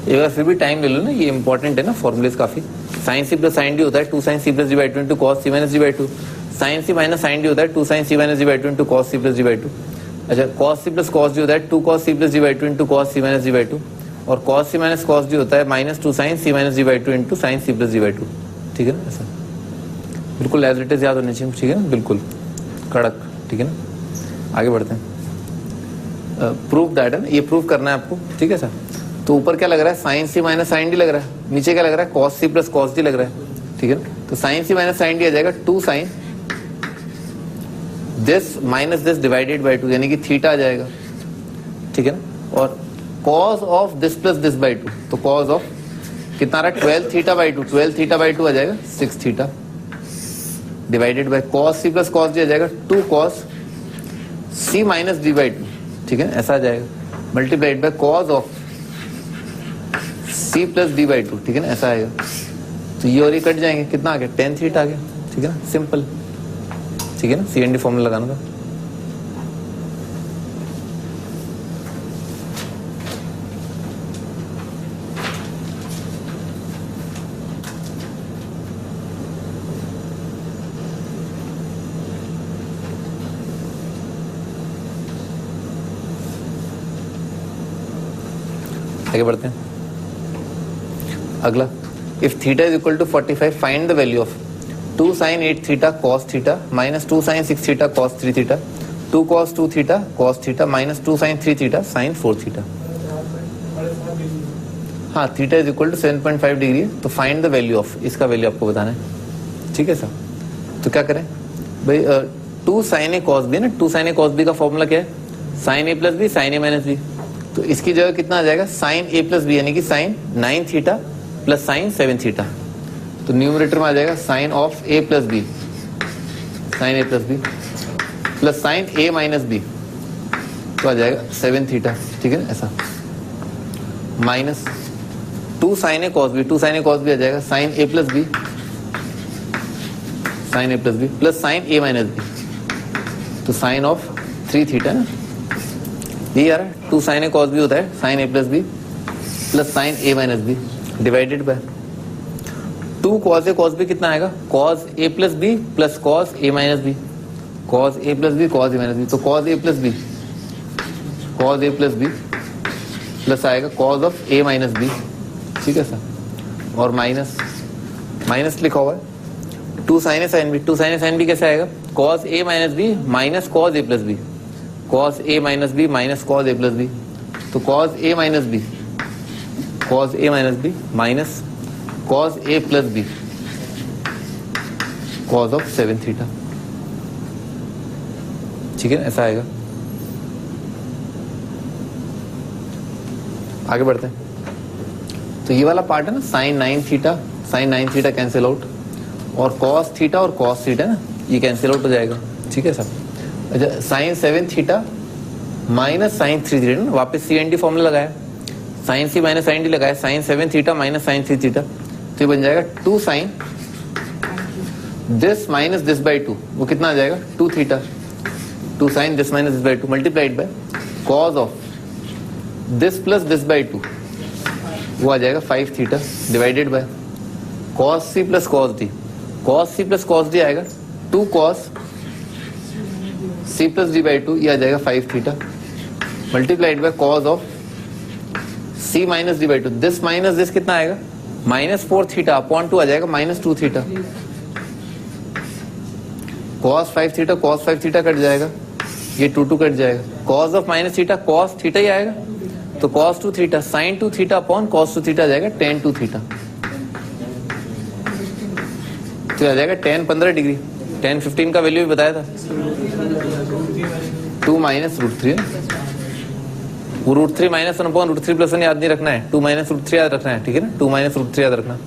एक बार फिर भी टाइम ले लो ना, ये इंपॉर्टेंट है ना फॉर्मूलेस काफी। साइन सी प्लस साइन डी होता है 2 sine C plus D by two into cos C minus D by two. Sine C minus sine D होता है 2 sine C minus D by two into cos C plus D by two. अच्छा कॉस सी प्लस कॉस डी होता है 2 cos C plus D by two into cos C minus D by two, और कॉस सी माइनस कॉस डी होता है -2 sine C minus D by two into sine C plus D by two, ठीक है ना। ऐसा बिल्कुल एज इट इज याद होने चाहिए, ठीक है ना, बिल्कुल कड़क, ठीक है ना। आगे बढ़ते हैं। प्रूफ दैट है ना, ये प्रूफ करना है आपको, ठीक है सर। तो ऊपर क्या लग रहा है, साइन सी माइनस साइन डी लग रहा है, नीचे क्या लग रहा है, कॉस सी प्लस कॉस डी लग रहा है, ठीक है ना। तो साइन सी माइनस साइन डी आ जाएगा 2 sine this minus this divided by 2, यानी कि थीटा आ जाएगा, ठीक है ना। और cos of this plus this by 2, तो कॉस ऑफ कितना आ रहा है 12 थीटा बाई 2, 12 थीटा बाई 2 आ जाएगा 6 theta divided by cos C plus cos D आ जाएगा 2 cos C minus D by 2, ठीक है, ऐसा आ जाएगा multiplied by cos of C plus D by 2, ठीक है ना, ऐसा आएगा। तो ये और ये कट जाएंगे, कितना आ गया 10 थीटा आ गया, ठीक है ना, सिंपल, ठीक है ना। CNT फॉर्मूला लगाना था। आगे बढ़ते हैं। अगला, if theta is equal to 45 find the value of 2 sin 8 theta cos theta minus 2 sin 6 theta cos 3 theta 2 cos 2 theta cos theta minus 2 sin 3 theta sin 4 theta. हाँ, theta is equal to 7.5 degree है, तो फाइंड द वैल्यू ऑफ, इसका वैल्यू आपको बताना है। ठीक है सर, तो क्या करें भाई, 2 sin a cos b ना, 2 sin a cos b का फॉर्मूला क्या है, sin a plus b sin a minus B. तो इसकी जगह कितना आ जाएगा, sin a प्लस बी यानी कि sin 9 theta plus sin 7 theta. तो न्यूमरेटर में आ जाएगा sin of a plus b, sin a plus B plus sin a minus B, तो आ जाएगा 7 थीटा। ठीक है, ऐसा minus 2 sin a cos b, 2 sin a cos b आ जाएगा sin a plus b, sin a plus B plus sin a minus B, तो sin ऑफ 3 थीटा ना, ये यार 2 sin a cos b होता है sin a plus B plus sin a minus B divided by 2 cos a cos b कितना आएगा, cos a plus B plus cos a minus B, cos a plus B cos a minus B, तो cos a plus B cos a plus B plus आएगा cos of a minus B. ठीक है सर, और माइनस माइनस लिखा हुआ है 2 sin a sin b, 2 sin a sin b कैसे आएगा, cos a minus B minus cos a plus B, cos a minus B minus cos a plus B, तो cos a minus B cos a minus B minus cos a plus B cos of 7 theta. ठीक है, ऐसा आएगा। आगे बढ़ते हैं, तो ये वाला पार्ट है ना sin 9 थीटा कैंसिल आउट, और cos थीटा और cos थीटा ना ये कैंसिल आउट हो जाएगा। ठीक है सर, अच्छा sin 7 theta minus sin 3 theta ना, वापस सी एन डी फॉर्मूला लगाया, sin c minus sin d लगाया, sin 7 theta minus sin 3 theta, तो ये बन जाएगा 2 sin this minus this by 2, वो कितना आ जाएगा 2 theta, 2 sin this minus this by 2 multiplied by cos of this plus this by 2, वो आ जाएगा 5 theta divided bye cos c plus cos d, cos c plus cos d आएगा 2 cos c plus D by 2, ये आ जाएगा 5 theta multiplied by cos of c minus D by 2, this minus this कितना आएगा माइनस 4 थीटा अपॉन 2 आ जाएगा minus 2 theta, cos 5 theta cos 5 theta cut जाएगा, ये 2 कट जाएगा, cos of minus theta cos theta ही आएगा, तो cos 2 theta sin 2 theta upon cos 2 theta आ जाएगा tan 2 थीटा, तो आ जाएगा tan 15 डिग्री, tan 15 का वैल्यू भी बताया था 2 माइनस रूट 3, वो root 3 minus 1 upon root 3 plus 1 याद नहीं रखना है, 2 माइनस रूट 3 याद रखना है। ठीक है ना, 2 माइनस रूट 3 याद रखना।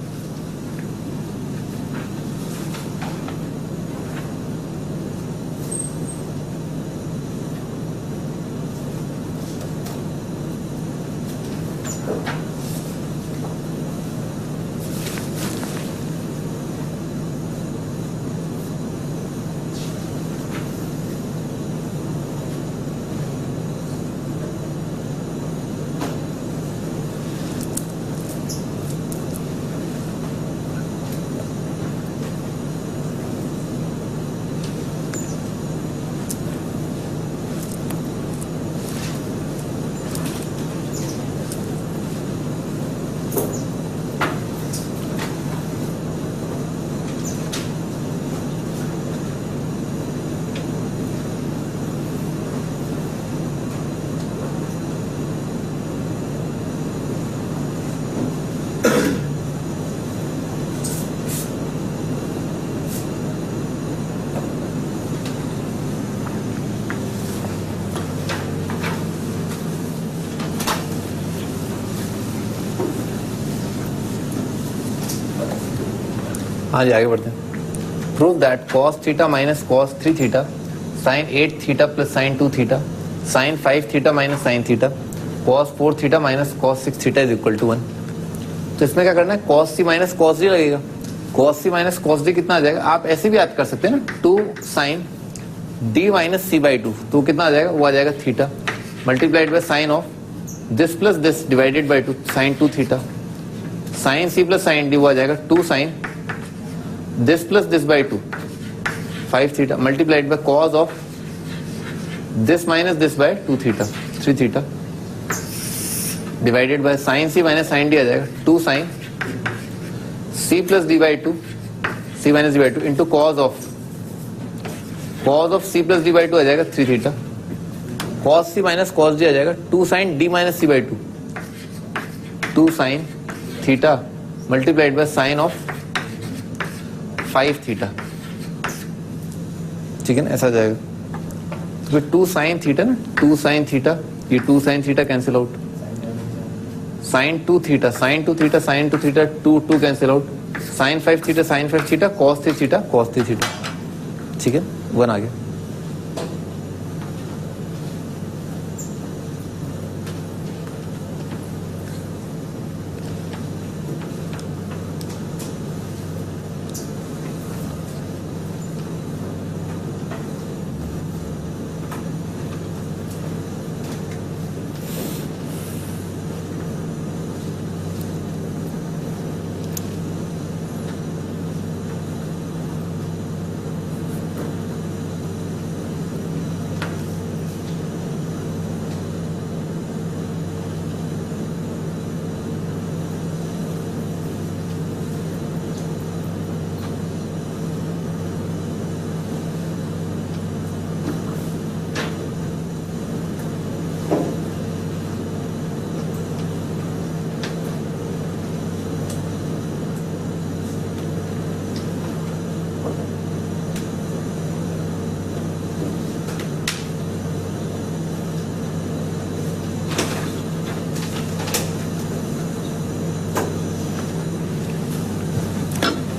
हाँ जी, आगे बढ़ते हैं। Prove that cos theta minus cos 3 theta sin 8 theta plus sin 2 theta sin 5 theta minus sin theta cos 4 theta minus cos 6 theta is equal to 1। तो इसमें क्या करना है, cos c minus cos d लगेगा, cos c minus cos d कितना आ जाएगा, आप ऐसे भी याद कर सकते हैं ना, 2 sin d minus c by 2, तो कितना आ जाएगा, वो आ जाएगा theta multiplied by sine of this plus this divided by 2 sin 2 theta sin c plus sin d, वो आ जाएगा 2 sin this plus this by 2 5 theta multiplied by cos of this minus this by 2 theta 3 theta divided by sine C minus sine D आ जाएगा 2 sine C plus D by 2 c minus D by 2 into cos of C plus D by 2 आ जाएगा 3 थीटा कॉस सी माइनस कॉस डी आ जाएगा 2 sine d minus c by 2 sine theta multiplied by sine of 5 theta. ठीक है ना, ऐसा जाएगा। तो 2 साइन थीटा ना 2 साइन थीटा, ये 2 sine theta cancel out, sine 2 theta sine 2 theta sine 2 theta 2 cancel out, sine 5 theta sine 5 theta cos 3 theta cos 3 theta. ठीक है, 1 आ गया।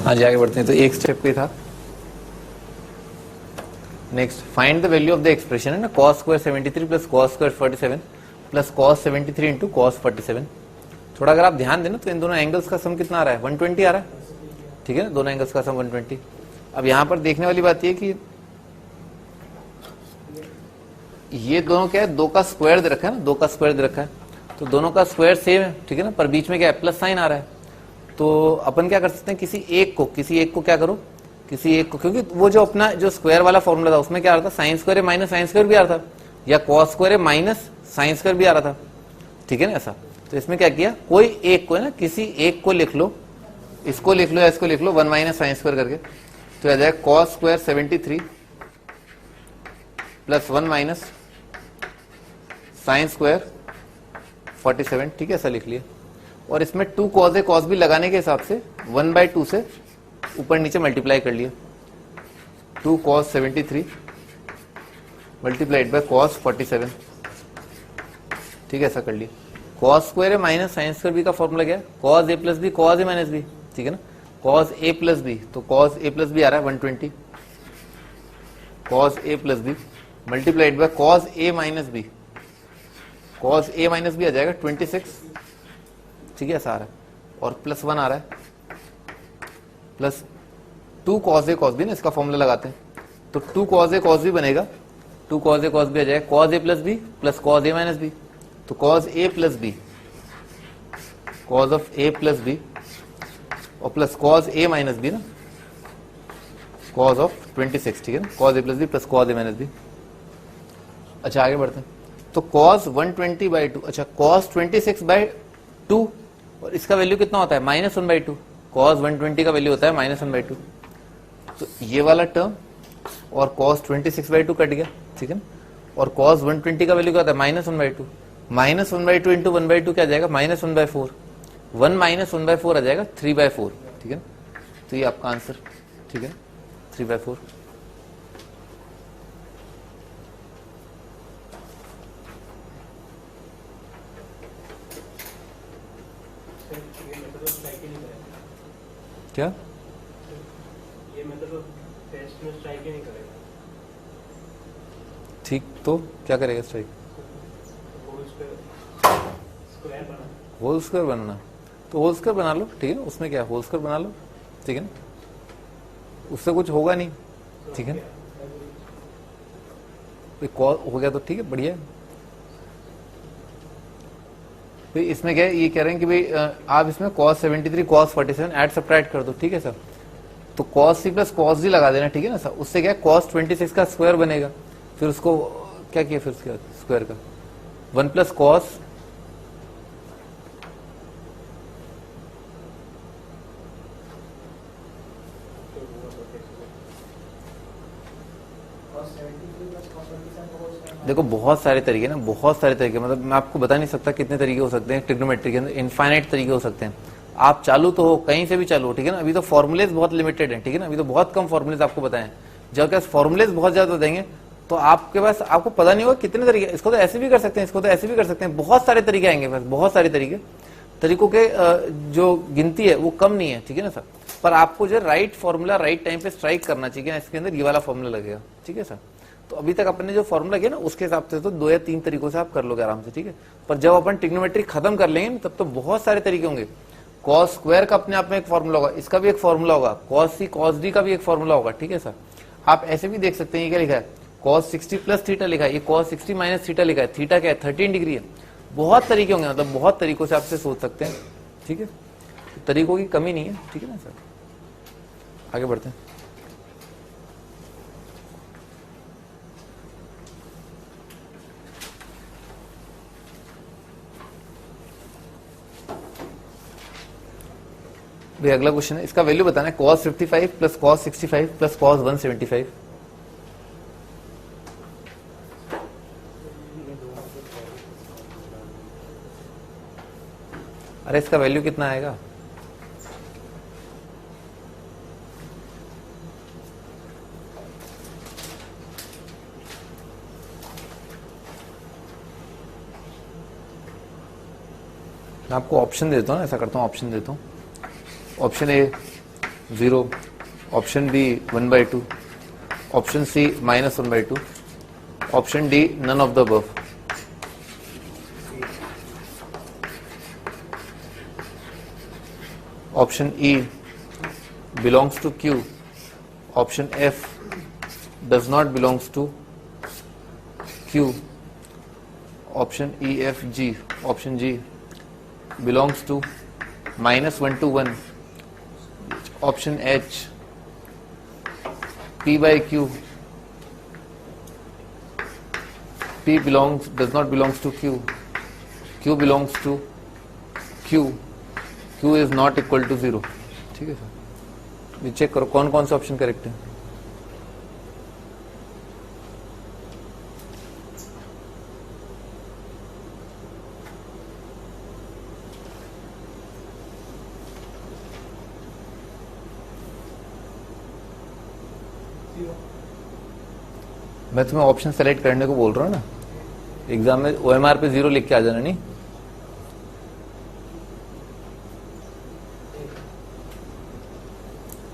हाँ जी, आगे बढ़ते हैं। तो एक स्टेप पे था। Next, find the value of the expression है ना, cos square 73 plus cos square 47 plus cos 73 into cos 47। थोड़ा अगर आप ध्यान देना तो इन दोनों एंगल्स का सम कितना आ रहा है, 120 आ रहा है। ठीक है ना, दोनों एंगल्स का सम 120। अब यहां पर देखने वाली बात यह कि ये दोनों क्या है, 2 का स्क्वायर दे रखा है ना, 2 का स्क्वायर दे रखा है, तो दोनों का स्क्वायर सेम है। ठीक है ना, पर बीच में क्या है, प्लस साइन आ रहा है। तो अपन क्या कर सकते हैं, किसी एक को क्या करो, किसी एक को, क्योंकि वो जो अपना जो स्क्वायर वाला फॉर्मूला था उसमें क्या आ रहा था, साइन स्क्वायर है माइनस साइन स्क्वायर भी आ रहा था, या कॉस स्क्वायर है माइनस साइन स्क्वायर भी आ रहा था। ठीक है ना, ऐसा। तो इसमें क्या किया, कोई एक को है ना, किसी एक को लिख लो, इसको लिख लो या इसको लिख लो 1 माइनस साइन स्क्वायर करके, तो आ जाएगा cos square 73 plus 1 minus sine square 47। ठीक है, ऐसा लिख लिया। और इसमें 2 कॉस है, कॉस भी लगाने के हिसाब से 1/2 से ऊपर नीचे मल्टीप्लाई कर लिया, 2 cos 73 मल्टीप्लाइड बाय cos 47। ठीक है, ऐसा कर लिया। cos स्क्वायर है माइनस साइन स्क्वायर बी का फॉर्मूला क्या है, cos a plus B cos a minus B. ठीक है ना, cos a प्लस बी, तो cos a प्लस बी आ रहा है 120, cos a plus B multiplied by cos a minus B, cos a minus B आ जाएगा 26। ठीक है, ऐसा आ रहा है। और प्लस 1 आ रहा है, plus 2 cos a cos b ना, इसका फॉर्मूला लगाते हैं, तो 2 cos a cos b बनेगा, 2 cos a cos b आ जाएगा cos a plus B plus cos a minus B, तो cos a plus B, cos of a plus B और plus cos a minus B ना, cos ऑफ 26। ठीक है ना, cos a plus B plus cos a minus B. अच्छा, आगे बढ़ते हैं। तो cos 120/2, अच्छा cos 26/2, और इसका वैल्यू कितना होता है, -1/2। cos 120 का वैल्यू होता है -1/2, तो ये वाला टर्म और cos 26/2 कट गया। ठीक है ना, और cos 120 का वैल्यू क्या होता है, -1/2, -1/2 इंटू 1/2 क्या आ जाएगा, -1/4, 1 - 1/4 आ जाएगा 3/4। ठीक है ना, तो ये आपका आंसर। ठीक है, 3/4। क्या ये मेथड तो टेस्ट में स्ट्राइक ही नहीं करेगा। ठीक, तो क्या करेगा स्ट्राइक, स्क्वायर बना, होल स्क्वायर बनाना, तो होल स्क्वायर बना लो। ठीक है ना, उसमें क्या है, होल स्क्वायर बना लो। ठीक है ना, उससे कुछ होगा नहीं। ठीक है ना, हो गया तो ठीक है, बढ़िया है। तो इसमें क्या है, ये कह रहे हैं कि भाई आप इसमें cos 73 cos 47 ऐड सब्ट्रैक्ट कर दो। ठीक है सर, तो cos c plus cos d लगा देना। ठीक है ना सर, उससे क्या है, cos 26 का स्क्वायर बनेगा, फिर उसको क्या किया, फिर उसके स्क्वायर का 1 प्लस cos देखो बहुत सारे तरीके ना, बहुत सारे तरीके, मतलब मैं आपको बता नहीं सकता कितने तरीके हो सकते हैं ट्रिग्नोमेट्री के अंदर, इनफाइनाइट तरीके हो सकते हैं। आप चालू तो हो, कहीं से भी चालू हो, ठीक है ना। अभी तो फॉर्मुलेज बहुत लिमिटेड है, ठीक है ना, अभी तो बहुत कम फॉर्मुलेज आपको बताएं। जब क्या फॉर्मुलेज बहुत ज्यादा देंगे तो आपके पास आपको पता नहीं होगा कितने तरीके, इसको तो ऐसे भी कर सकते हैं, इसको तो ऐसे भी कर सकते हैं, बहुत सारे तरीके आएंगे, बस बहुत सारे तरीकों के जो गिनती है वो कम नहीं है, ठीक है ना सर। पर आपको जो राइट फॉर्मूला राइट टाइम पे स्ट्राइक करना चाहिए, इसके अंदर ये वाला फॉर्मूला लगेगा, ठीक है सर। तो अभी तक अपने जो फॉर्मूला किया ना उसके हिसाब से तो 2 या 3 तरीकों से आप कर लोगे आराम से, ठीक है। पर जब अपन ट्रिग्नोमेट्री खत्म कर लेंगे तब तो बहुत सारे तरीके होंगे। कॉस स्क्वायर का अपने आप में एक फॉर्मूला होगा, इसका भी एक फॉर्मूला होगा, कॉस सी कॉस डी का भी एक फॉर्मूला होगा, ठीक है सर। आप ऐसे भी देख सकते हैं, ये क्या लिखा है, कॉस 60 प्लस थीटा लिखा है, ये कॉस 60 माइनस थीटा लिखा है, थीटा क्या है 13 डिग्री है। बहुत तरीके होंगे, मतलब बहुत तरीकों से आपसे सोच सकते हैं, ठीक है। तरीकों की कमी नहीं है, ठीक है ना सर। आगे बढ़ते हैं। भाई अगला क्वेश्चन है, इसका वैल्यू बताना है, cos 55 plus cos 65 plus cos 175। अरे इसका वैल्यू कितना आएगा? मैं आपको ऑप्शन देता हूँ ना, ऐसा करता हूँ, ऑप्शन देता हूँ। Option A 0, option B 1/2, option C -1/2, option D none of the above. Option E belongs to Q, option F does not belongs to Q, option E F G, option G belongs to -1 to 1, option H P by Q, P does not belongs to Q, Q belongs to Q, Q is not equal to 0, ठीक है सर। ये चेक करो कौन कौन सा ऑप्शन करेक्ट है। मैं तुम्हें ऑप्शन सेलेक्ट करने को बोल रहा हूँ ना, एग्जाम में OMR पे 0 लिख के आ जाना। नहीं,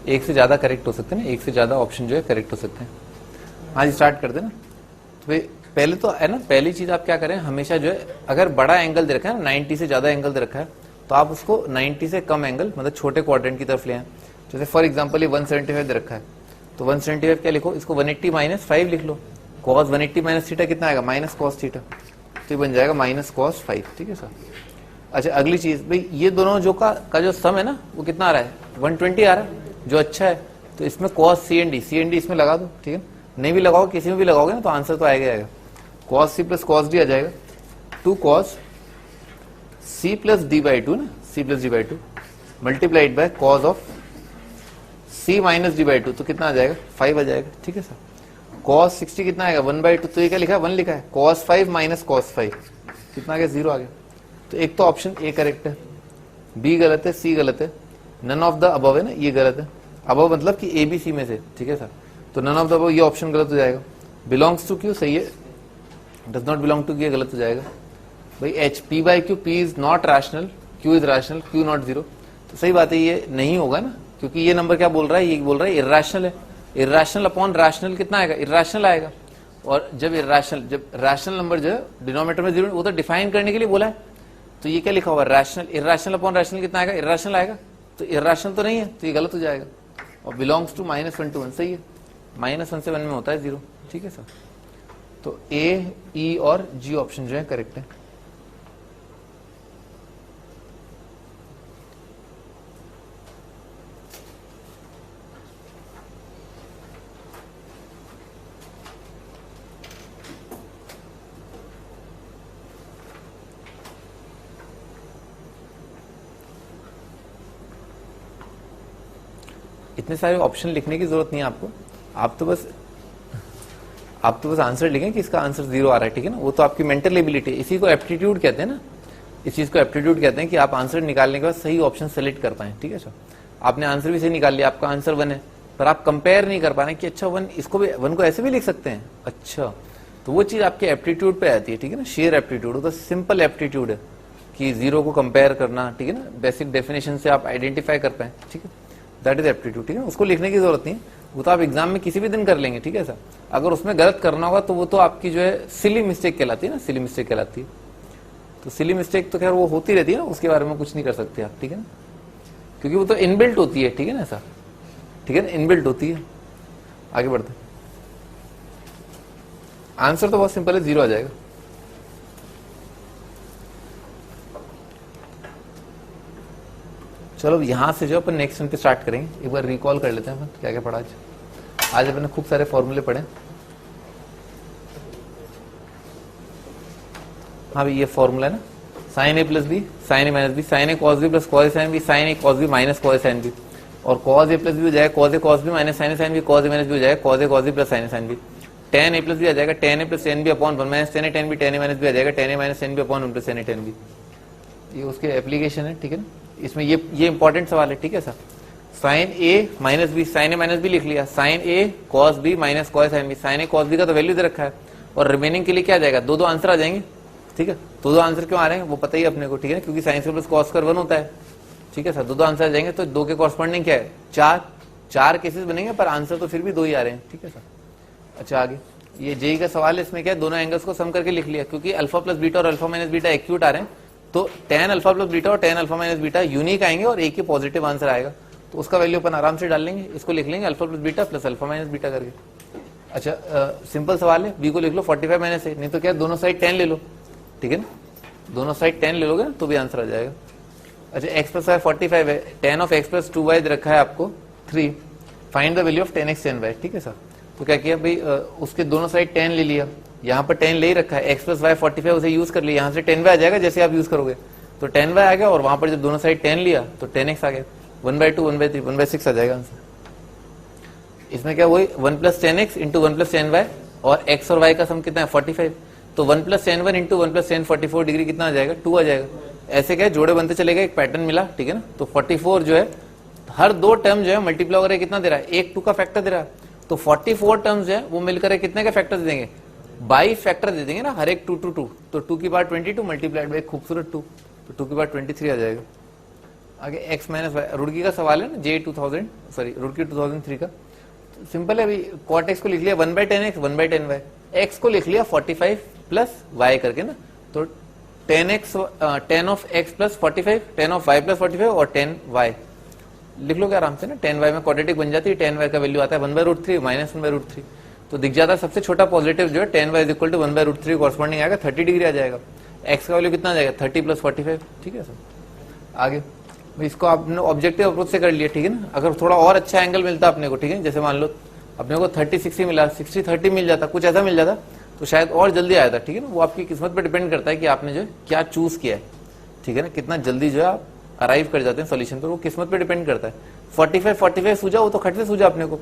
एक से ज्यादा करेक्ट हो सकते हैं ना, एक से ज्यादा ऑप्शन जो है करेक्ट हो सकते हैं। हाँ जी, स्टार्ट कर देना। तो भाई पहले तो है ना, पहली चीज आप क्या करें, हमेशा जो है अगर बड़ा एंगल दे रखा है ना, 90 से ज्यादा एंगल दे रखा है, तो आप उसको 90 से कम एंगल मतलब छोटे क्वाड्रेंट की तरफ ले आए। जैसे फॉर एग्जाम्पल ये 175 दे रखा है, तो 175 क्या लिखो, इसको 180 - 5 लिख लो। cos 180 माइनस थीटा कितना आएगा, माइनस कॉस थीटा, तो ये बन जाएगा -cos 5, ठीक है सर। अच्छा अगली चीज, भाई ये दोनों जो का जो सम है ना वो कितना आ रहा है, 120 आ रहा है, जो अच्छा है। तो इसमें cos सी एंड डी इसमें लगा दो, ठीक है। नहीं भी लगाओ, किसी में भी लगाओगे ना तो आंसर तो आएगा। cos C plus cos D आ जाएगा, 2 cos c प्लस d/2 ना, c plus d/2 multiplied by cos of c minus d/2, तो कितना आ जाएगा, 5 आ जाएगा, ठीक है सर। cos 60 कितना आएगा, 1/2, तो ये क्या लिखा है, 1 लिखा है। cos 5 माइनस cos 5 कितना आ गया, 0 आ गया। तो एक तो ऑप्शन ए करेक्ट है, बी गलत है, सी गलत है, नन ऑफ द अबव है ना, ये गलत है। अबव मतलब कि ए बी सी में से, ठीक है सर। तो नन ऑफ द अबव ये ऑप्शन गलत हो जाएगा। बिलोंग्स टू क्यू सही है, does not belong to Q गलत हो जाएगा। भाई h p by q, p is not rational, q is rational, q not 0, तो सही बात है ये नहीं होगा ना, क्योंकि ये नंबर क्या बोल रहा है, ये बोल रहा है इर्रेशनल है। इर्रेशनल अपॉन रैशनल कितना आएगा, इर्रेशनल आएगा। और जब रैशनल नंबर जो है डिनोमिनेटर में 0, वो तो डिफाइन करने के लिए बोला है। तो ये क्या लिखा हुआ, रैशनल, इर्रेशनल अपॉन रैशनल कितना आएगा, इर्रेशनल आएगा। तो इर्रेशनल तो नहीं है, तो ये गलत हो जाएगा। और बिलोंग्स टू -1 to 1 सही है, -1 से 1 में होता है 0, ठीक है सर। तो ए, ई और जी ऑप्शन जो है करेक्ट है। इतने सारे ऑप्शन लिखने की जरूरत नहीं है आपको, आप तो बस आप तो बस आंसर लिखें कि इसका आंसर 0 आ रहा है, ठीक है ना। वो तो आपकी मेंटल एबिलिटी, इसी को एप्टीट्यूड कहते हैं ना, इस चीज को एप्टीट्यूड कहते हैं कि आप आंसर निकालने के बाद सही ऑप्शन सेलेक्ट कर पाए, ठीक है सर। आपने आंसर भी सही निकाल लिया, आपका आंसर 1 है, पर आप कंपेयर नहीं कर पा रहे कि अच्छा 1 इसको भी 1 को ऐसे भी लिख सकते हैं, अच्छा, तो वो चीज आपके एप्टीट्यूड पे आती है, ठीक है ना। शेयर एप्टीट्यूड, वो तो सिंपल एप्टीट्यूड है कि 0 को कंपेयर करना, ठीक है ना, बेसिक डेफिनेशन से आप आइडेंटिफाई कर पाए, ठीक है, दैट इज एप्टीट्यूड, ठीक है। उसको लिखने की जरूरत नहीं, वो तो आप एग्जाम में किसी भी दिन कर लेंगे, ठीक है सर। अगर उसमें गलत करना होगा तो वो तो आपकी जो है सिली मिस्टेक कहलाती है ना, सिली मिस्टेक कहलाती है। तो सिली मिस्टेक तो खैर वो होती रहती है ना, उसके बारे में कुछ नहीं कर सकते आप, ठीक है ना, क्योंकि वो तो इनबिल्ट होती है, ठीक है ना सर, ठीक है ना, इनबिल्ट होती है। आगे बढ़ते, आंसर तो बहुत सिंपल है, 0 आ जाएगा। चलो यहां से जो अपन नेक्स्ट पे स्टार्ट करेंगे, एक बार रिकॉल कर लेते हैं अपन क्या क्या पढ़ा आज अपन ने खूब सारे फॉर्मूले पढ़े। हाँ भाई, ये फॉर्मूला है ना, sine A plus B sine A minus B, sine A cos B plus cos A sign B, sine A cos B minus cos A sine B, और कॉस ए प्लस बी हो जाएगा cos A cos B minus sine A sine B, cos A minus B हो जाएगा cos A cos B plus sign A sine B, tan A plus B आ जाएगा tan A plus ten B upon 1 minus tan A tan B, tan A minus B आ जाएगा tan A minus tan B upon 1 plus tan A tan B. ये उसके एप्लीकेशन है, ठीक है ना। इसमें ये इंपॉर्टेंट सवाल है, ठीक है सर। साइन ए माइनस बी, साइन ए माइनस बी लिख लिया, sine A cos B minus cos sine B, sine A cos B का तो वैल्यू दे रखा है, और रिमेनिंग के लिए क्या आ जाएगा, दो आंसर आ जाएंगे, ठीक है। दो आंसर क्यों आ रहे हैं वो पता ही अपने को, ठीक है, क्योंकि sine square plus cos square 1 होता है, ठीक है सर। दो आंसर आ जाएंगे, तो 2 के कॉरस्पॉन्डिंग क्या है, चार केसेस बनेंगे, पर आंसर तो फिर भी 2 ही आ रहे हैं, ठीक है सर। अच्छा आगे, ये जेई का सवाल है, इसमें क्या है, दोनों एंगल्स को सम करके लिख लिया, क्योंकि अल्फा प्लस बीटा और अल्फा माइनस बीटा एक्यूट आ रहे हैं, तो tan अल्फा प्लस बीटा और tan alpha minus beta unique आएंगे और एक ही पॉजिटिव आंसर आएगा, तो उसका वैल्यू अपन आराम से डाल लेंगे। इसको लिख लेंगे alpha plus beta plus alpha minus beta करके। अच्छा सिंपल सवाल है, बी को लिख लो 45 माइनस ए, नहीं तो क्या दोनों साइड 10 ले लो, ठीक है ना, दोनों साइड 10 ले लोगे ना तो भी आंसर आ जाएगा। अच्छा x प्लस वाई 45 है, tan of x plus 2y रखा है आपको 3, find the value of 10x 10y, ठीक है सर। तो क्या किया भाई, उसके दोनों साइड 10 ले लिया, यहाँ पर 10 ले ही रखा है, x प्लस वाई 45 उसे यूज कर लिया, यहाँ से 10y आ जाएगा जैसे आप यूज करोगे, तो 10y आ गया, और वहां पर जब दोनों साइड 10 लिया तो 10x आ गया, 1/2 1/3 1/6 आ जाएगा आंसर। इसमें क्या वही 1 plus 10x into 1 plus 10y, और x और y का सम कितना है 45, तो 1 प्लस 10 इंटू 1 प्लस 10 44 डिग्री कितना आ जाएगा 2 आ जाएगा। ऐसे क्या जोड़े बनते चले गए, एक पैटर्न मिला, ठीक है ना। तो 44 जो है हर 2 टर्म जो है मल्टीप्लाई हो रहा है, कितना दे रहा है, 1 2 का फैक्टर दे रहा है, तो 44 टर्म्स है वो मिलकर कितने का फैक्टर दे देंगे, बाई फैक्टर दे देंगे ना, हर एक 2 2 2, तो 2 की पावर 22 मल्टीप्लाइड बाई खूबसूरत 2, तो 2 की पावर 23 आ जाएगा। आगे x माइनस वाई, रुड़की का सवाल है ना, रुड़की 2003 का, सिंपल है अभी, cot x को लिख लिया 1/10x 1/10y, x को लिख लिया 45 प्लस y करके ना, तो 10 of x plus 45, 10 of y plus 45 और 10y लिख लो क्या आराम से ना, 10y में क्वाड्रेटिक बन जाती है, 10y का वैल्यू आता है 1/√3 माइनस 1/√3, तो दिख जाता है सबसे छोटा पॉजिटिव जो है 10y इक्वल टू 1/√3 कॉरस्पॉन्डिंग आएगा 30 डिग्री आ जाएगा। x का वैल्यू कितना आ जाएगा 30 प्लस 45, ठीक है सर। आगे इसको आपने ऑब्जेक्टिव अप्रोच से कर लिया, ठीक है ना। अगर थोड़ा और अच्छा एंगल मिलता अपने को, ठीक है, जैसे मान लो अपने को 30-60 मिला, 60-30 मिल जाता, कुछ ऐसा मिल जाता तो शायद और जल्दी आया था, ठीक है ना। वो आपकी किस्मत पे डिपेंड करता है कि आपने जो है क्या चूज किया है, ठीक है ना, कितना जल्दी जो है आप अराइव कर जाते हैं सोल्यूशन पर, वो किस्मत पे डिपेंड करता है। 45 सूझा, वो तो खट से सूझा अपने को,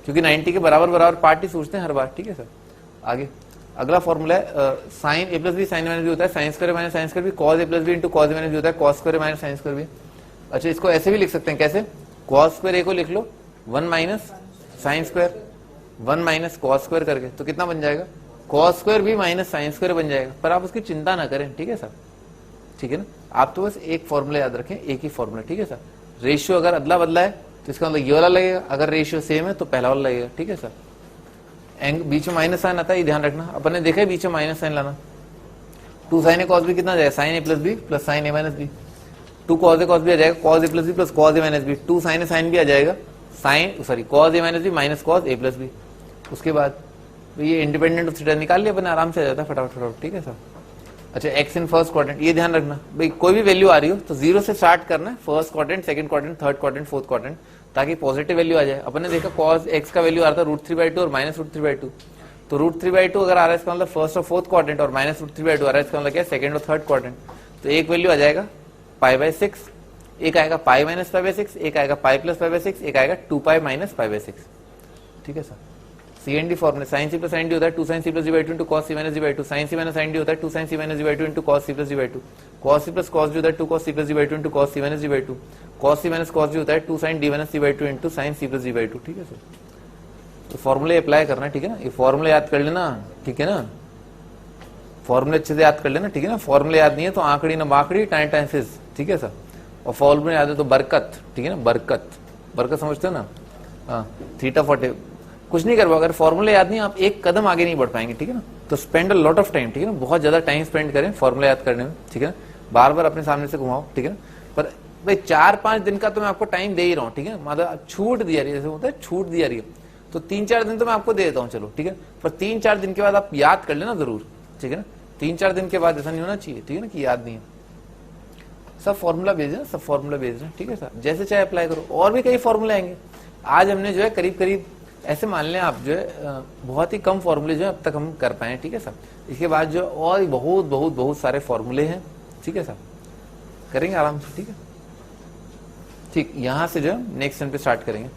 क्योंकि 90 के बराबर पार्ट ही सूझते हैं हर बार, ठीक है सर। आगे अगला फॉर्मूला है साइन ए plus B sine minus B होता है, sine square minus sine square B, cos A plus B into cos A minus B होता है, cos square minus sine square B. अच्छा इसको ऐसे भी लिख सकते हैं, कैसे, कॉस स्क्वायर ए को लिख लो 1 minus sine square 1 minus cos square करके, तो कितना बन जाएगा, कॉस स्क्वायर भी माइनस साइन स्क्वायर बन जाएगा। पर आप उसकी चिंता ना करें, ठीक है सर, ठीक है ना। आप तो बस एक फॉर्मूला याद रखें, एक ही फॉर्मूला, ठीक है सर। रेशियो अगर अदला बदला है तो इसका मतलब ये वाला लगेगा, अगर रेशियो सेम है तो पहला वाला लगेगा, ठीक है सर। बीच में माइनस साइन आता है, ये ध्यान रखना, अपन ने देखा है बीच में माइनस साइन लाना। 2 साइन ए कॉस बी कितना जाएगा, sine A plus B plus sign A minus B, 2 cos A cos B आ जाएगा, cos A plus B plus cos A minus B, 2 sign A sine B आ जाएगा, cos A minus B minus cos A plus B. उसके बाद तो ये इंडिपेंडेंट ऑफ थीटा निकाल लिया अपने, आराम से आ जाता है फटाफट, ठीक है सर। अच्छा x इन फर्स्ट क्वाड्रेंट, ये ध्यान रखना भाई, कोई भी वैल्यू आ रही हो तो 0 से स्टार्ट करना है, first quadrant, second quadrant, third quadrant, fourth quadrant, ताकि पॉजिटिव वैल्यू आ जाए। अपन ने देखा cos x का वैल्यू आ रहा था √3/2 और -√3/2, तो √3/2 अगर आ रहा है इसका मतलब फर्स्ट और फोर्थ क्वाड्रेंट, और -√3/2 आ रहा है इसका मतलब क्या है सेकंड और थर्ड क्वाड्रेंट, तो एक वैल्यू आ जाएगा π/6, एक आएगा π - π/6, एक आएगा π + π/6, एक आएगा 2π - π/6, ठीक है सर। CND फॉर्मूले साइन सी प्लस साइन डी होता है 2 sin c plus d by 2 into cos C minus d by 2 sine C minus sine D होता है 2 sin c minus d by 2 into cos C plus d by 2 cos C plus cos D होता है 2 cos c plus d by 2 into cos C minus d by 2 cos C minus cos D होता है 2 sin d minus c by 2 into sine C plus d by 2। ठीक है सर, तो फॉर्मूले अप्लाई करना, ठीक है ना, ये फॉर्मूले याद कर लेना, ठीक है ना, फॉर्मूले अच्छे से याद कर लेना, ठीक है ना। फॉर्मूले याद नहीं है तो आंकड़ी ना बाकड़ी टाइम टाइम फिज, ठीक है सर। और फॉर्मूले याद है तो बरकत, ठीक है ना, बरकत, बरकत समझते हो ना, हाँ, थीटा 40 कुछ नहीं करवा, अगर फॉर्मूले याद नहीं आप एक कदम आगे नहीं बढ़ पाएंगे, ठीक है ना। तो spend a lot of time, ठीक है ना, बहुत ज्यादा टाइम स्पेंड करें फॉर्मूला याद करने में, ठीक है ना, बार बार अपने सामने से घुमाओ, ठीक है ना। पर भाई 4-5 दिन का तो मैं आपको टाइम दे ही रहा हूँ, ठीक है, मतलब छूट दिया रही है, जैसे होता है छूट दिया रही है, तो 3-4 दिन तो मैं आपको दे देता हूँ, चलो ठीक है। पर 3-4 दिन के बाद आप याद कर लेना जरूर, ठीक है ना। 3-4 दिन के बाद ऐसा नहीं होना चाहिए, ठीक है ना, कि याद नहीं है। सब फॉर्मूला भेज रहे हैं, सब फॉर्मूला भेज रहे हैं, ठीक है सर, जैसे चाहे अप्लाई करो। और भी कई फॉर्मूले आएंगे। आज हमने जो है करीब करीब ऐसे मान लें आप जो है बहुत ही कम फॉर्मूले जो है अब तक हम कर पाए हैं, ठीक है सर। इसके बाद जो और बहुत बहुत बहुत सारे फॉर्मूले हैं, ठीक है सर, करेंगे आराम से, ठीक है। ठीक, यहां से जो है नेक्स्ट टाइम पे स्टार्ट करेंगे।